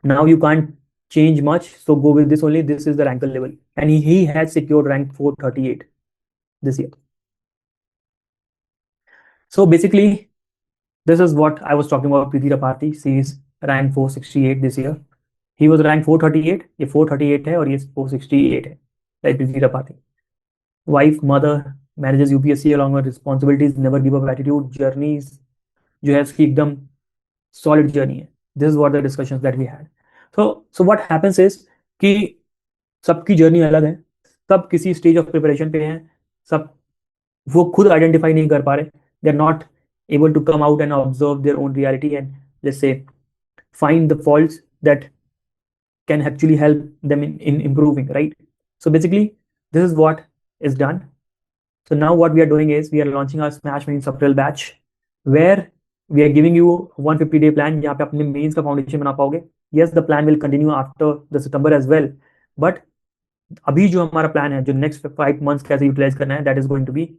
now you can't change much, so go with this only. This is the rank level, and he has secured rank 438 this year. So basically this is what I was talking about. Preeti Raparti, she is rank 468 this year. He was rank 438, ये 438 है और ये 468 है. Right, Preeti Raparti. Wife, mother, manages UPSC along with responsibilities, never give up attitude, journeys जो है इसकी एकदम solid journey है. This is what the discussions that we had. So what happens is कि सबकी जर्नी अलग है, सब किसी स्टेज ऑफ प्रिपरेशन पे हैं, सब वो खुद आइडेंटिफाई नहीं कर पा रहे. They are not able to come out and observe their own reality and let's say find the faults that can actually help them in improving, right? So basically this is what is done. So now what we are doing is we are launching our Smash Mains April batch, where we are giving you 150-day plan जहाँ पे अपने mains का foundation बना पाओगे. Yes, the plan will continue after the September as well, but अभी जो हमारा plan है, जो नेक्स्ट 5 months कैसे यूटिलाइज करना है, that is going to be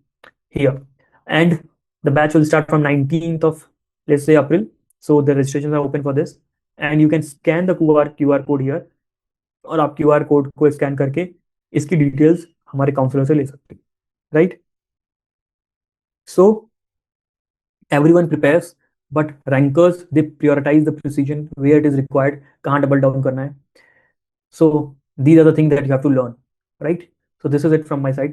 here. And the batch will start from 19th of let's say April. So the registrations are open for this, and you can scan the QR code here, और आप QR code को scan करके इसकी details हमारे counsellor से ले सकते हैं. Right. So everyone prepares, but rankers they prioritize the precision where it is required, कहाँ डबल डाउन करना है. So these are the things that you have to learn, right? So this is it from my side.